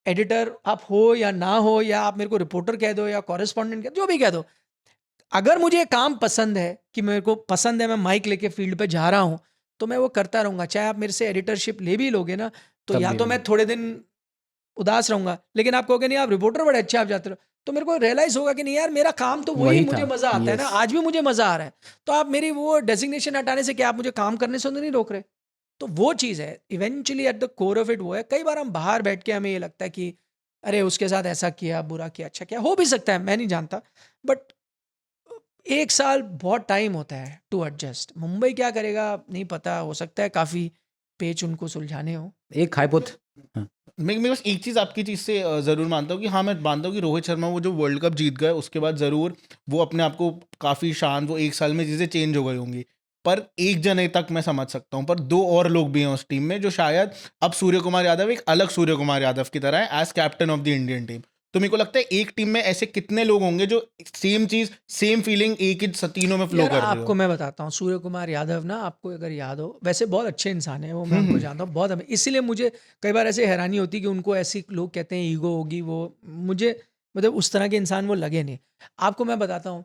एडिटर आप हो या ना हो, या आप मेरे को रिपोर्टर कह दो या कॉरेस्पॉन्डेंट कह दो, जो भी कह दो, अगर मुझे काम पसंद है, कि मेरे को पसंद है, मैं माइक लेके फील्ड पे जा रहा हूँ, तो मैं वो करता रहूँगा। चाहे आप मेरे से एडिटरशिप ले भी लोगे ना, तो या तो मैं थोड़े दिन उदास रहूँगा, लेकिन आप कहोगे नहीं आप रिपोर्टर बड़े अच्छे आप जाते रहो, तो मेरे को रियलाइज होगा कि नहीं यार, मेरा काम तो वही मुझे मजा आता है ना, आज भी मुझे मजा आ रहा है, तो आप मेरी वो डेजिग्नेशन हटाने से क्या आप मुझे काम करने से नहीं रोक रहे? तो वो चीज़ है, eventually at the core of it वो है। कई बार हम बाहर बैठ के हमें ये लगता है कि अरे उसके साथ ऐसा किया, बुरा किया, अच्छा किया, हो भी सकता है, मैं नहीं जानता, बट 1 साल बहुत टाइम होता है टू एडजस्ट। मुंबई क्या करेगा नहीं पता, हो सकता है काफ़ी पेच उनको सुलझाने हो। एक हाइपोथ मैं बस एक चीज़ आपकी चीज़ से ज़रूर मानता हूँ कि हाँ, मैं मानता हूँ कि रोहित शर्मा वो जो वर्ल्ड कप जीत गए उसके बाद ज़रूर वो अपने आप को काफ़ी शान, वो 1 साल में चीज़ें चेंज हो गई होंगी, पर एक जने तक मैं समझ सकता हूँ, पर 2 और लोग भी हैं उस टीम में जो शायद अब सूर्य कुमार यादव एक अलग सूर्य कुमार यादव की तरह है as captain of the Indian team. तो मेरे को लगता है एक टीम में ऐसे कितने लोग होंगे जो सेम चीज, सेम फीलिंग एक ही तीनों में फ्लो यार कर रही आपको हो। मैं बताता हूँ, सूर्य कुमार यादव ना, आपको अगर याद हो, वैसे बहुत अच्छे इंसान है वो, मैं उनको जानता हूँ बहुत, इसीलिए मुझे कई बार ऐसे हैरानी होती है कि उनको ऐसी लोग कहते हैं ईगो होगी, वो मुझे मतलब उस तरह के इंसान वो लगे नहीं। आपको मैं बताता हूँ,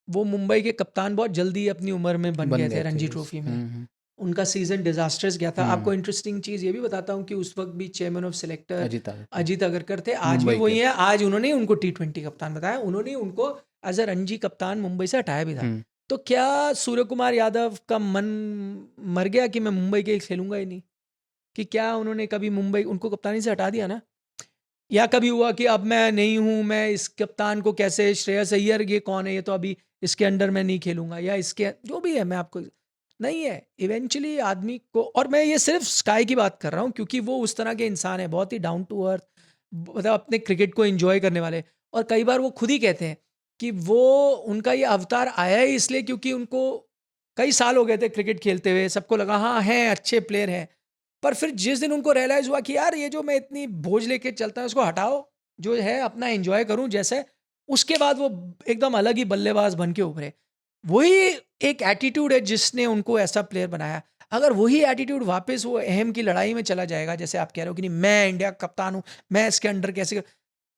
वो मुंबई के कप्तान बहुत जल्दी अपनी उम्र में बन गए थे रणजी ट्रॉफी में। उनका सीजन डिजास्टर्स गया था। आपको इंटरेस्टिंग चीज़ ये भी बताता हूँ कि उस वक्त भी chairman of selector Ajit Agarkar. Ajit Agarkar थे, आज भी मुंबई वही के। है। आज उन्होंने उनको T20 कप्तान बताया, उन्होंने उनको एज अ रणजी कप्तान मुंबई से हटाया भी था। तो क्या सूर्य कुमार यादव का मन मर गया कि मैं मुंबई के खेलूंगा ही नहीं? कि क्या उन्होंने कभी मुंबई उनको कप्तानी से हटा दिया ना? या कभी हुआ कि अब मैं नहीं हूं, मैं इस कप्तान को कैसे, श्रेयस अय्यर ये कौन है, ये तो अभी इसके अंडर मैं नहीं खेलूंगा, या इसके जो भी है मैं आपको नहीं है। इवेंचुअली आदमी को, और मैं ये सिर्फ स्काई की बात कर रहा हूँ क्योंकि वो उस तरह के इंसान है, बहुत ही डाउन टू अर्थ, मतलब अपने क्रिकेट को एंजॉय करने वाले। और कई बार वो खुद ही कहते हैं कि वो उनका ये अवतार आया ही इसलिए क्योंकि उनको कई साल हो गए थे क्रिकेट खेलते हुए, सबको लगा हाँ हैं अच्छे प्लेयर हैं, पर फिर जिस दिन उनको रियलाइज हुआ कि यार ये जो मैं इतनी बोझ लेके चलता हूँ उसको हटाओ, जो है अपना एंजॉय करूं जैसे, उसके बाद वो एकदम अलग ही बल्लेबाज बन के उभरे। वही एक एटीट्यूड है जिसने उनको ऐसा प्लेयर बनाया। अगर वही एटीट्यूड वापस वो अहम की लड़ाई में चला जाएगा, जैसे आप कह रहे हो कि नहीं मैं इंडिया का कप्तान हूं, मैं इसके अंडर कैसे,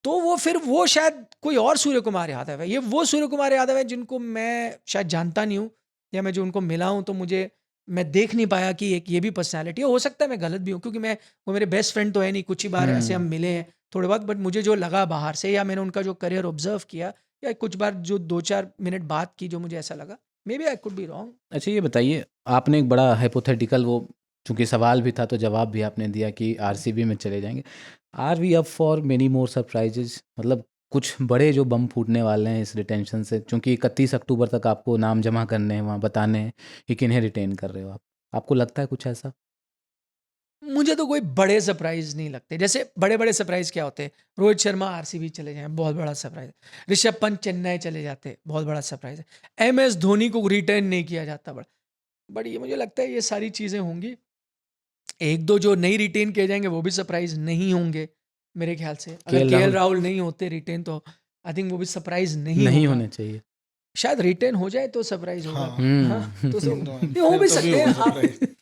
तो वो फिर वो शायद कोई और सूर्य कुमार यादव है। ये वो सूर्य कुमार यादव है जिनको मैं शायद जानता नहीं हूँ, या मैं जो उनको मिला हूँ तो मुझे, मैं देख नहीं पाया कि एक ये भी पर्सनैलिटी है। हो सकता है मैं गलत भी हूँ क्योंकि मैं, वो मेरे बेस्ट फ्रेंड तो है नहीं, कुछ ही बार ऐसे हम मिले हैं थोड़े बहुत, बट मुझे जो लगा बाहर से, या मैंने उनका जो करियर ऑब्जर्व किया, या कुछ बार जो 2-4 मिनट बात की, जो मुझे ऐसा लगा, maybe I could be wrong. अच्छा ये बताइए, आपने एक बड़ा हाइपोथेटिकल, वो चूंकि सवाल भी था तो जवाब भी आपने दिया कि आरसीबी में चले जाएंगे। Are we up for many more surprises? मतलब कुछ बड़े जो बम फूटने वाले हैं इस रिटेंशन से, क्योंकि 31 अक्टूबर तक आपको नाम जमा करने हैं, वहाँ बताने हैं कि किन्हें रिटेन कर रहे हो आप। आपको लगता है कुछ ऐसा? मुझे तो कोई बड़े सरप्राइज नहीं लगते। जैसे बड़े बड़े सरप्राइज क्या होते हैं, रोहित शर्मा आरसीबी चले जाएं, बहुत बड़ा सरप्राइज है। ऋषभ पंत चेन्नई चले जाते, बहुत बड़ा सरप्राइज है। एम एस धोनी को रिटेन नहीं किया जाता, बट ये मुझे लगता है ये सारी चीज़ें होंगी। एक दो जो नहीं रिटेन किए जाएंगे वो भी सरप्राइज नहीं होंगे मेरे ख्याल से। अगर केएल केएल राहुल राहुल नहीं होते रिटेन तो आई थिंक वो भी सरप्राइज नहीं नहीं होगा। होने चाहिए। शायद रिटेन हो जाए तो सरप्राइज होगा। हाँ हाँ, तो नहीं, हो फिर भी तो सकते हैं होगा आप, surprise।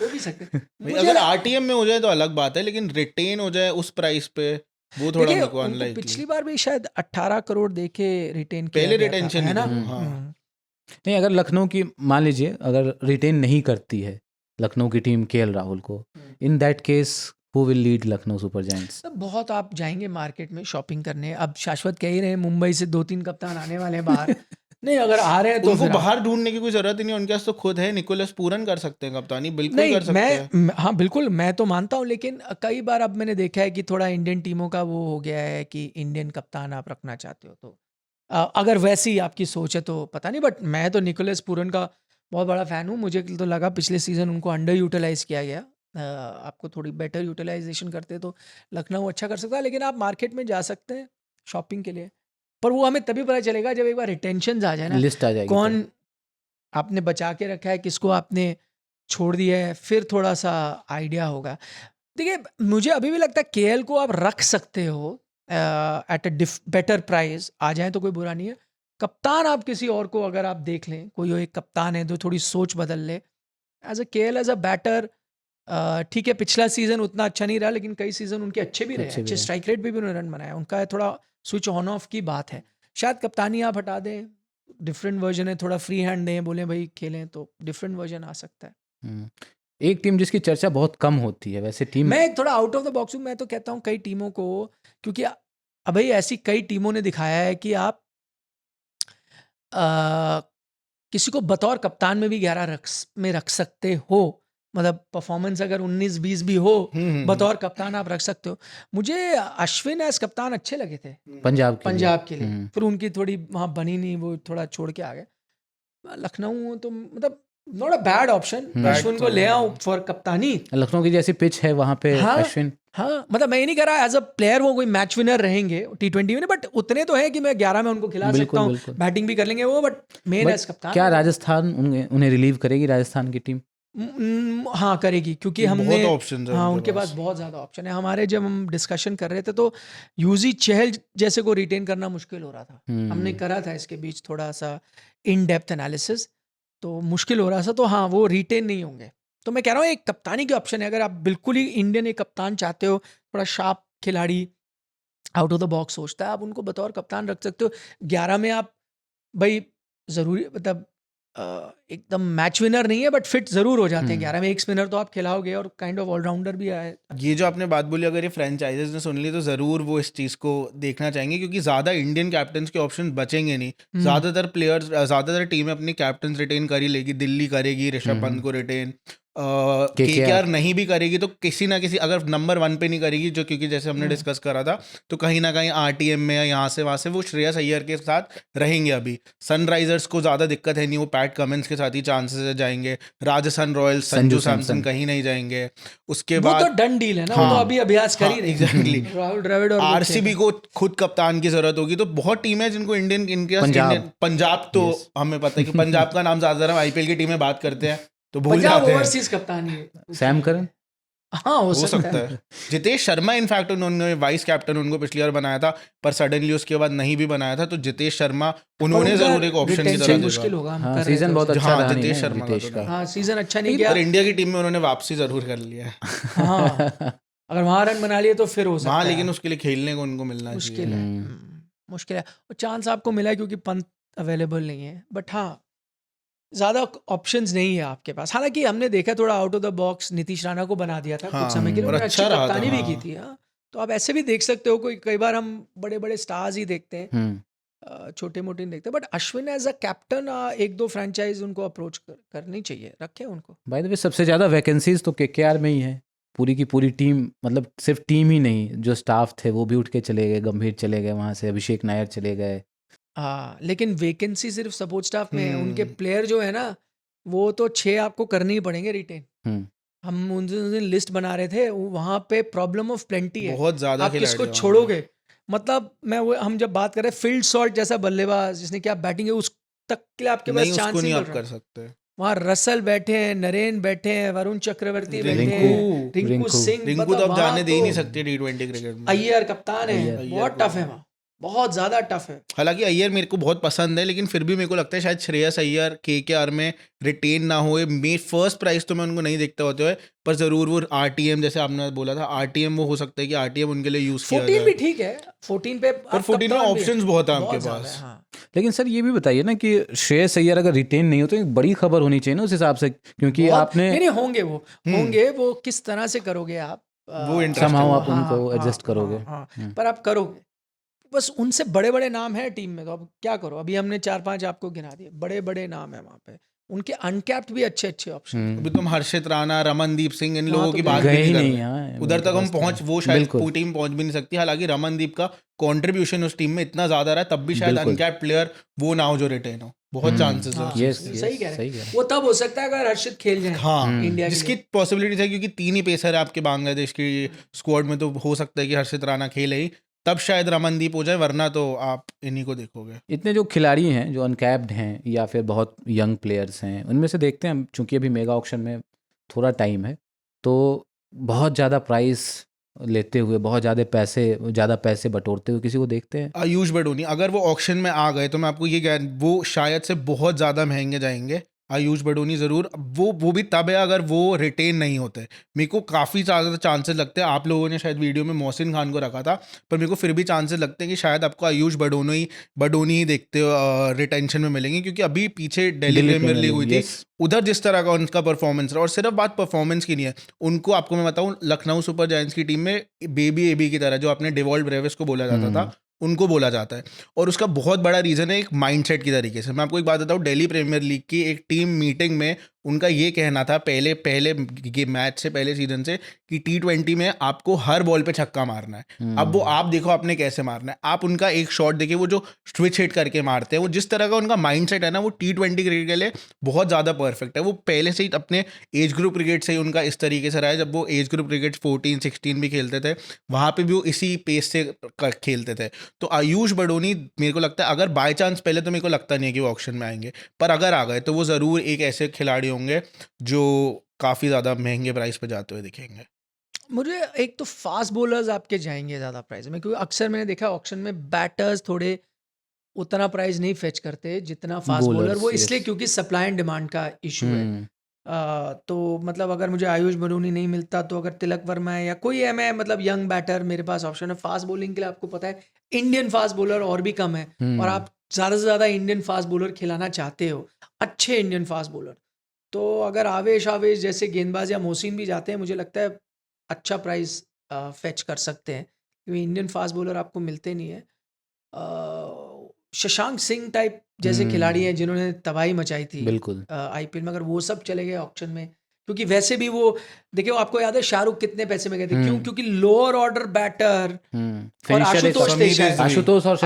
हो भी सकते हैं। भाई मुझे अगर आरटीएम में हो जाए तो अलग बात है, लेकिन रिटेन हो जाए उस प्राइस पे वो थोड़ा देखिए मेरे को उनको अनलाइकली। पिछली बार भी शायद 18 करोड़ देके रिटेन किया पहले गया था, रिटेंशन है ही ना? था वो, हाँ। नहीं, अगर लखनऊ की मान लीजिए अगर रिटेन नहीं करती है लखनऊ की टीम केएल राहुल को, in that case who will lead Lucknow super giants? तो बहुत आप जाएंगे मार्केट में शॉपिंग करने। अब शाश्वत कह ही रहे हैं मुंबई से 2-3 कप्तान आने वाले हैं बाहर। नहीं, अगर आ रहे हैं तो उनको फिर बाहर ढूंढने की कोई जरूरत ही नहीं, उनके पास तो खुद है। निकोलस पूरन कर सकते हैं कप्तानी, बिल्कुल नहीं, कर सकते हैं। हाँ बिल्कुल, मैं तो मानता हूँ, लेकिन कई बार अब मैंने देखा है कि थोड़ा इंडियन टीमों का वो हो गया है कि इंडियन कप्तान आप रखना चाहते हो तो अगर वैसी आपकी सोच है तो पता नहीं, बट मैं तो निकोलस पूरन का बहुत बड़ा फ़ैन हूँ। मुझे तो लगा पिछले सीज़न उनको अंडर यूटिलाइज़ किया गया। आपको थोड़ी बेटर यूटिलाइजेशन करते तो लखनऊ अच्छा कर सकता है, लेकिन आप मार्केट में जा सकते हैं शॉपिंग के लिए। पर वो हमें तभी पता चलेगा जब एक बार रिटेंशन आ जाए ना, लिस्ट आ जाएगी कौन आपने बचा के रखा है, किसको आपने छोड़ दिया है, फिर थोड़ा-सा आइडिया होगा। देखिए, मुझे अभी भी लगता है केएल को आप रख सकते हो एट अ बेटर प्राइस, आ जाए तो कोई बुरा नहीं है। कप्तान आप किसी और को अगर आप देख लें, कोई एक कप्तान है जो थोड़ी सोच बदल ले, as a KL as a batter, ठीक है पिछला सीजन उतना अच्छा नहीं रहा, लेकिन कई सीजन उनके अच्छे भी रहे, अच्छे भी अच्छे रहे। स्ट्राइक रेट पे भी उन्होंने रन बनाया। उनका थोड़ा स्विच ऑन ऑफ की बात है। शायद कप्तानी आप हटा दें, डिफरेंट वर्जन है, थोड़ा फ्री हैंड दें, बोले भाई खेलें, तो डिफरेंट वर्जन आ सकता है। हम्म। एक टीम जिसकी चर्चा बहुत कम होती है वैसे टीम, मैं थोड़ा आउट ऑफ द बॉक्स हूँ। मैं तो कहता हूँ कई टीमों को, क्योंकि अब भाई ऐसी कई टीमों ने दिखाया है कि आप अ, किसी को बतौर कप्तान में भी 11 रख सकते हो। मतलब परफॉर्मेंस अगर 19-20 भी हो, बतौर कप्तान आप रख सकते हो। मुझे अश्विन एज कप्तान अच्छे लगे थे पंजाब के लिए। लिए, फिर उनकी थोड़ी वहाँ बनी नहीं, वो थोड़ा छोड़ के आ गए। लखनऊ तो मतलब not a bad option. Ashwin को ले आओ फॉर कप्तानी। लखनऊ की जैसी पिच है वहाँ पे हाँ। अश्विन। हाँ, मतलब मैं ये नहीं कह रहा एज अ प्लेयर वो कोई मैच विनर रहेंगे T20 में, बट उतने तो है कि मैं 11 में उनको खिला सकता हूँ, बैटिंग भी कर लेंगे वो, बट मेन एज कप्तान। क्या राजस्थान उन्हें रिलीव करेगी, राजस्थान की टीम? हाँ करेगी, क्योंकि हमने बहुत ऑप्शन है, हाँ उनके पास बहुत ज़्यादा ऑप्शन है। हमारे जब हम डिस्कशन कर रहे थे तो यूजी चहल जैसे को रिटेन करना मुश्किल हो रहा था। हमने करा था इसके बीच थोड़ा सा इन डेप्थ एनालिसिस, तो मुश्किल हो रहा था, तो हाँ वो रिटेन नहीं होंगे। तो मैं कह रहा हूँ एक कप्तानी की ऑप्शन है, अगर आप बिल्कुल ही इंडियन एक कप्तान चाहते हो, थोड़ा शार्प खिलाड़ी, आउट ऑफ द बॉक्स सोचता है, आप उनको बतौर कप्तान रख सकते हो। 11 में आप भाई ज़रूरी मतलब एकदम मैच विनर नहीं है, बट फिट ज़रूर हो जाते हैं 11 में। एक स्पिनर तो आप खिलाओगे और काइंड ऑफ ऑलराउंडर भी आए। ये जो आपने बात बोली, अगर ये फ्रेंचाइजीज ने सुन ली तो ज़रूर वो इस चीज़ को देखना चाहेंगे, क्योंकि ज़्यादा इंडियन कैप्टन्स के ऑप्शन बचेंगे नहीं। ज़्यादातर प्लेयर्स, ज़्यादातर टीमें अपनी कैप्टन रिटेन कर ही लेगी। दिल्ली करेगी ऋषभ पंत को रिटेन, KKR नहीं भी करेगी तो किसी ना किसी, अगर नंबर 1 पे नहीं करेगी जो, क्योंकि जैसे हमने डिस्कस करा था, तो कहीं ना कहीं RTM में या यहाँ से वहाँ से वो श्रेयस अय्यर के साथ रहेंगे। अभी सनराइजर्स को ज़्यादा दिक्कत है नहीं, वो पैट कमिंस के साथ ही चांसेस जाएंगे। राजस्थान रॉयल्स संजू सैमसन कहीं नहीं जाएंगे। उसके बाद तो डन डील है ना, वो तो अभी अभ्यास कर ही रहे हैं। एग्जैक्टली। राहुल द्रविड़ और RCB को खुद कप्तान की जरूरत होगी, तो बहुत टीमें हैं जिनको इनके पंजाब तो हमें पता है कि पंजाब का नाम ज्यादातर हम IPL की टीमें बात करते हैं तो भूल जाते हैं। ओवरसीज कप्तानी है सैम करन। हाँ हो सकता है। जितेश शर्मा इनफैक्ट उन्होंने वाइस कैप्टन उनको पिछली बार बनाया था, पर सडनली उसके बाद नहीं भी बनाया था, तो जितेश शर्मा उन्होंने जरूर एक ऑप्शन की तरह मुश्किल होगा। हाँ, सीजन बहुत अच्छा रहा नहीं जितेश शर्मा का। हाँ सीजन अच्छा नहीं गया, पर इंडिया की टीम में उन्होंने वापसी जरूर कर लिया है। हाँ अगर वहाँ रन बना लिए तो फिर हो सकता है, लेकिन उसके लिए खेलने को उनको मिलना मुश्किल है। मुश्किल है, और चांस आपको मिला है क्योंकि पंत अवेलेबल नहीं है, बट हाँ ज़्यादा ऑप्शंस नहीं है आपके पास। हालांकि हमने देखा थोड़ा out of the box Nitish Rana को बना दिया था कुछ समय के लिए, अच्छी कप्तानी भी की थी। हाँ तो आप ऐसे भी देख सकते हो, कोई कई बार हम बड़े बड़े स्टार्स ही देखते हैं, छोटे मोटे नहीं देखते, but Ashwin as a captain 1-2 franchise उनको अप्रोच करनी चाहिए, रखें उनको। बाय द वे सबसे ज़्यादा वैकेंसीज तो KKR में ही है। पूरी की पूरी टीम, मतलब सिर्फ टीम ही नहीं, जो स्टाफ थे वो भी उठ के चले गए। गंभीर चले गए वहाँ से, अभिषेक नायर चले गए। हाँ लेकिन वैकेंसी सिर्फ सपोर्ट स्टाफ में है, उनके प्लेयर जो है ना वो तो 6 आपको करने ही पड़ेंगे रिटेन। हम उन दिन लिस्ट बना रहे थे, वहाँ पे प्रॉब्लम ऑफ प्लेंटी है, बहुत ज़्यादा। आप किसको छोड़ोगे? मतलब हम जब बात कर रहे हैं फील्ड शॉट जैसा बल्लेबाज जिसने क्या बैटिंग है, उस तक के लिए आपके पास चांस नहीं कर सकते। वहाँ रसल बैठे हैं, नरेन बैठे हैं, वरुण चक्रवर्ती बैठे हैं, रिंकू सिंह, रिंकू तो अब जाने दे ही नहीं सकते T20 क्रिकेट में। अय्यर कप्तान है, बहुत टफ है वहाँ, बहुत ज़्यादा टफ है। हालांकि अय्यर मेरे को बहुत पसंद है, लेकिन फिर भी मेरे को लगता है शायद श्रेयस अय्यर KKR में रिटेन ना हुए। फर्स्ट प्राइस तो मैं उनको नहीं देखता होते हुए, पर जरूर वो RTM जैसे आपने बोला था, RTM वो हो सकता है कि RTM उनके लिए यूज किया जाए। 14 भी ठीक है, 14 पे, पर 14 में ऑप्शंस बहुत है आपके पास। लेकिन सर ये भी बताइए ना कि श्रेयस अय्यर अगर रिटेन नहीं हो तो एक बड़ी खबर होनी चाहिए ना उस हिसाब से, क्योंकि आपने नहीं होंगे वो किस तरह से करोगे आप, वो somehow आप उनको एडजस्ट करोगे। पर आप करोगे, बस उनसे बड़े बड़े नाम है टीम में, तो अब क्या करो? अभी हमने 4-5 आपको गिना दिए, बड़े बड़े नाम है वहाँ पे, उनके अनकैप्ड भी अच्छे ऑप्शन। अभी तुम हर्षित राणा, रमनदीप सिंह, इन लोगों की बात भी नहीं कर, उधर तक हम पहुंच, वो शायद पूरी टीम पहुंच भी नहीं सकती। हालांकि रमनदीप का कंट्रीब्यूशन उस टीम में इतना ज्यादा रहा, तब भी शायद अनकैप्ड प्लेयर वो ना हो जो रिटेन हो, बहुत चांसेस है। सही कह रहे हैं, वो तब हो सकता है अगर हर्षित खेल जाए। हाँ इंडिया जिसकी पॉसिबिलिटी है, क्योंकि 3 ही पेसर है आपके बांग्लादेश की स्क्वाड में, तो हो सकता है कि हर्षित राणा खेले ही, तब शायद रमनदीप हो जाए, वरना तो आप इन्हीं को देखोगे। इतने जो खिलाड़ी हैं जो अनकैप्ड हैं या फिर बहुत यंग प्लेयर्स हैं, उनमें से देखते हैं, चूंकि अभी मेगा ऑक्शन में थोड़ा टाइम है, तो बहुत ज़्यादा प्राइस लेते हुए, बहुत ज़्यादा पैसे बटोरते हुए किसी को देखते हैं? आयुष बडोनी, अगर वो ऑक्शन में आ गए तो मैं आपको ये वो शायद से बहुत ज़्यादा महंगे जाएंगे। आयुष बडोनी ज़रूर, वो भी तब है अगर वो रिटेन नहीं होते। मेरे को काफ़ी ज़्यादा चांसेस लगते हैं, आप लोगों ने शायद वीडियो में मोहसिन खान को रखा था, पर मेरे को फिर भी चांसेस लगते हैं कि शायद आपको आयुष बडोनी ही देखते हो रिटेंशन में मिलेंगे, क्योंकि अभी पीछे दिल्ली प्रीमियर लीग हुई थी, उधर जिस तरह का उनका परफॉर्मेंस रहा, और सिर्फ बात परफॉर्मेंस की नहीं है, उनको आपको मैं बताऊँ, लखनऊ सुपर जायंट्स की टीम में बेबी एबी की तरह, जो आपने डेवॉल्ट ब्रेविस को बोला जाता था, उनको बोला जाता है, और उसका बहुत बड़ा रीज़न है एक माइंडसेट की तरीके से। मैं आपको एक बात बताऊँ, दिल्ली प्रीमियर लीग की एक टीम मीटिंग में उनका ये कहना था पहले मैच से, पहले सीजन से, कि T20 में आपको हर बॉल पे छक्का मारना है। अब वो आप देखो आपने कैसे मारना है। आप उनका एक शॉट देखिए, वो जो स्विच हिट करके मारते हैं, वो जिस तरह का उनका माइंडसेट है ना, वो T20 क्रिकेट के लिए बहुत ज़्यादा परफेक्ट है। वो पहले से ही अपने एज ग्रुप क्रिकेट से ही उनका इस तरीके से रहा है। जब वो एज ग्रुप क्रिकेट 14-16 भी खेलते थे, वहाँ पे भी वो इसी पेस से खेलते थे। तो आयुष बडोनी मेरे को लगता है, अगर बाय चांस, पहले तो मेरे को लगता नहीं है कि वो ऑक्शन में आएंगे, पर अगर आ गए तो वो ज़रूर एक ऐसे खिलाड़ी होंगे जो काफ़ी ज़्यादा महंगे प्राइस पे जाते हुए दिखेंगे। मुझे एक तो फास्ट बॉलर्स आपके जाएंगे ज़्यादा प्राइस में, क्योंकि अक्सर मैंने देखा ऑक्शन में बैटर्स थोड़े उतना प्राइस नहीं फेच करते जितना फास्ट बॉलर। बॉलर्स, वो इसलिए yes. क्योंकि सप्लाई एंड डिमांड का इशू है। तो मतलब अगर मुझे आयुष बडोनी नहीं मिलता तो अगर तिलक वर्मा है या कोई है, मैं मतलब यंग बैटर मेरे पास ऑप्शन है। फास्ट बॉलिंग के लिए आपको पता है इंडियन फास्ट बॉलर और भी कम है, और आप ज़्यादा से ज़्यादा इंडियन फास्ट बॉलर खिलाना चाहते हो, अच्छे इंडियन फास्ट बॉलर। तो अगर आवेश जैसे गेंदबाज या मोहसिन भी जाते हैं, मुझे लगता है अच्छा प्राइस फेच कर सकते हैं, क्योंकि इंडियन फास्ट बॉलर आपको मिलते नहीं है। शशांक सिंह टाइप जैसे खिलाड़ी हैं जिन्होंने तबाही मचाई थी बिल्कुल आईपीएल में, अगर वो सब चले गए ऑक्शन में, क्योंकि वैसे भी वो देखिए, आपको याद है शाहरुख कितने पैसे में गए थे? क्यों? क्योंकि लोअर ऑर्डर बैटर और आशुतोष थे शायद। आशुतोष और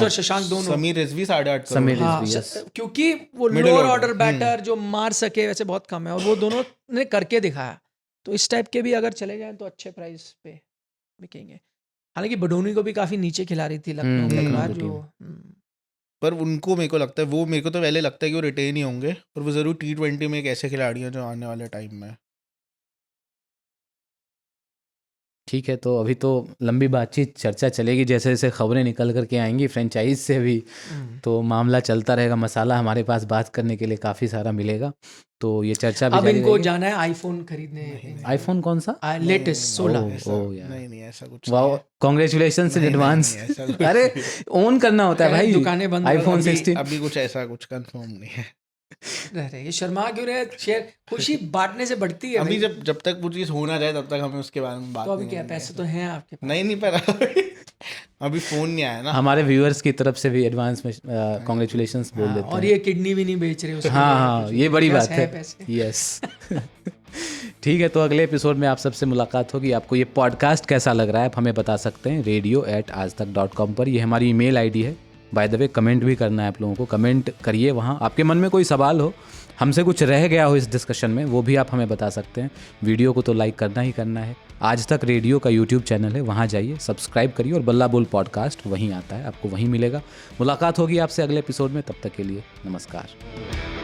शशांक दोनों। समीर रिजवी 8.5 करोड़। समीर हाँ, रिजवी, yes. क्योंकि वो Middle lower order, order batter जो मार सके वैसे बहुत कम है, और वो दोनों ने करके दिखाया। तो इस टाइप के भी अगर चले जाएं तो अच्छे प्राइस पे बिकेंगे। हालांकि बडोनी को भी काफी नीचे खिला रही थी लखनऊ की बार, जो पर उनको मेरे को लगता है, वो मेरे को तो पहले लगता है कि वो रिटेन ही होंगे, पर वो ज़रूर T20 में एक ऐसे खिलाड़ी हैं जो आने वाले टाइम में। ठीक है, तो अभी तो लंबी बातचीत चर्चा चलेगी, जैसे जैसे खबरें निकल करके आएंगी फ्रेंचाइज से भी, तो मामला चलता रहेगा। मसाला हमारे पास बात करने के लिए काफ़ी सारा मिलेगा, तो ये चर्चा भी अब जारी इनको रहेगी। जाना है आईफोन खरीदने। आईफोन कौन सा? लेटेस्ट 16। नहीं ऐसा कुछ वाह, कॉन्ग्रेचुलेशन इन एडवांस। ऐसा कुछ अरे ओन करना होता है भाई, दुकानें बंद आईफोन अभी 16। अभी कुछ ऐसा कुछ कंफर्म नहीं है। अरे ये शर्मा क्यों रहे? शेयर खुशी बांटने से बढ़ती है अभी भाई। जब तक वो चीज़ होना जाए तब तक हमें उसके बारे में बात तो अभी नहीं क्या करनी पैसे है। तो हैं आपके पास? नहीं पर अभी फोन नहीं आया ना। हमारे व्यूअर्स की तरफ से भी एडवांस में कॉन्ग्रेचुलेशंस बोल देते और हैं। ये किडनी भी नहीं बेच रहे उसके लिए, हाँ, कुछ ये बड़ी उनके पास बात है। पैसे। यस ठीक है, तो अगले एपिसोड में आप सबसे मुलाकात होगी। आपको ये पॉडकास्ट कैसा लग रहा है आप हमें बता सकते हैं radio@aajtak.com पर। ये हमारी ईमेल आईडी है। बाय द वे, कमेंट भी करना है आप लोगों को, कमेंट करिए वहाँ। आपके मन में कोई सवाल हो, हमसे कुछ रह गया हो इस डिस्कशन में, वो भी आप हमें बता सकते हैं। वीडियो को तो लाइक करना ही करना है। आज तक रेडियो का यूट्यूब चैनल है, वहाँ जाइए, सब्सक्राइब करिए, और बल्ला बोल पॉडकास्ट वहीं आता है, आपको वहीं मिलेगा। मुलाकात होगी आपसे अगले एपिसोड में, तब तक के लिए नमस्कार।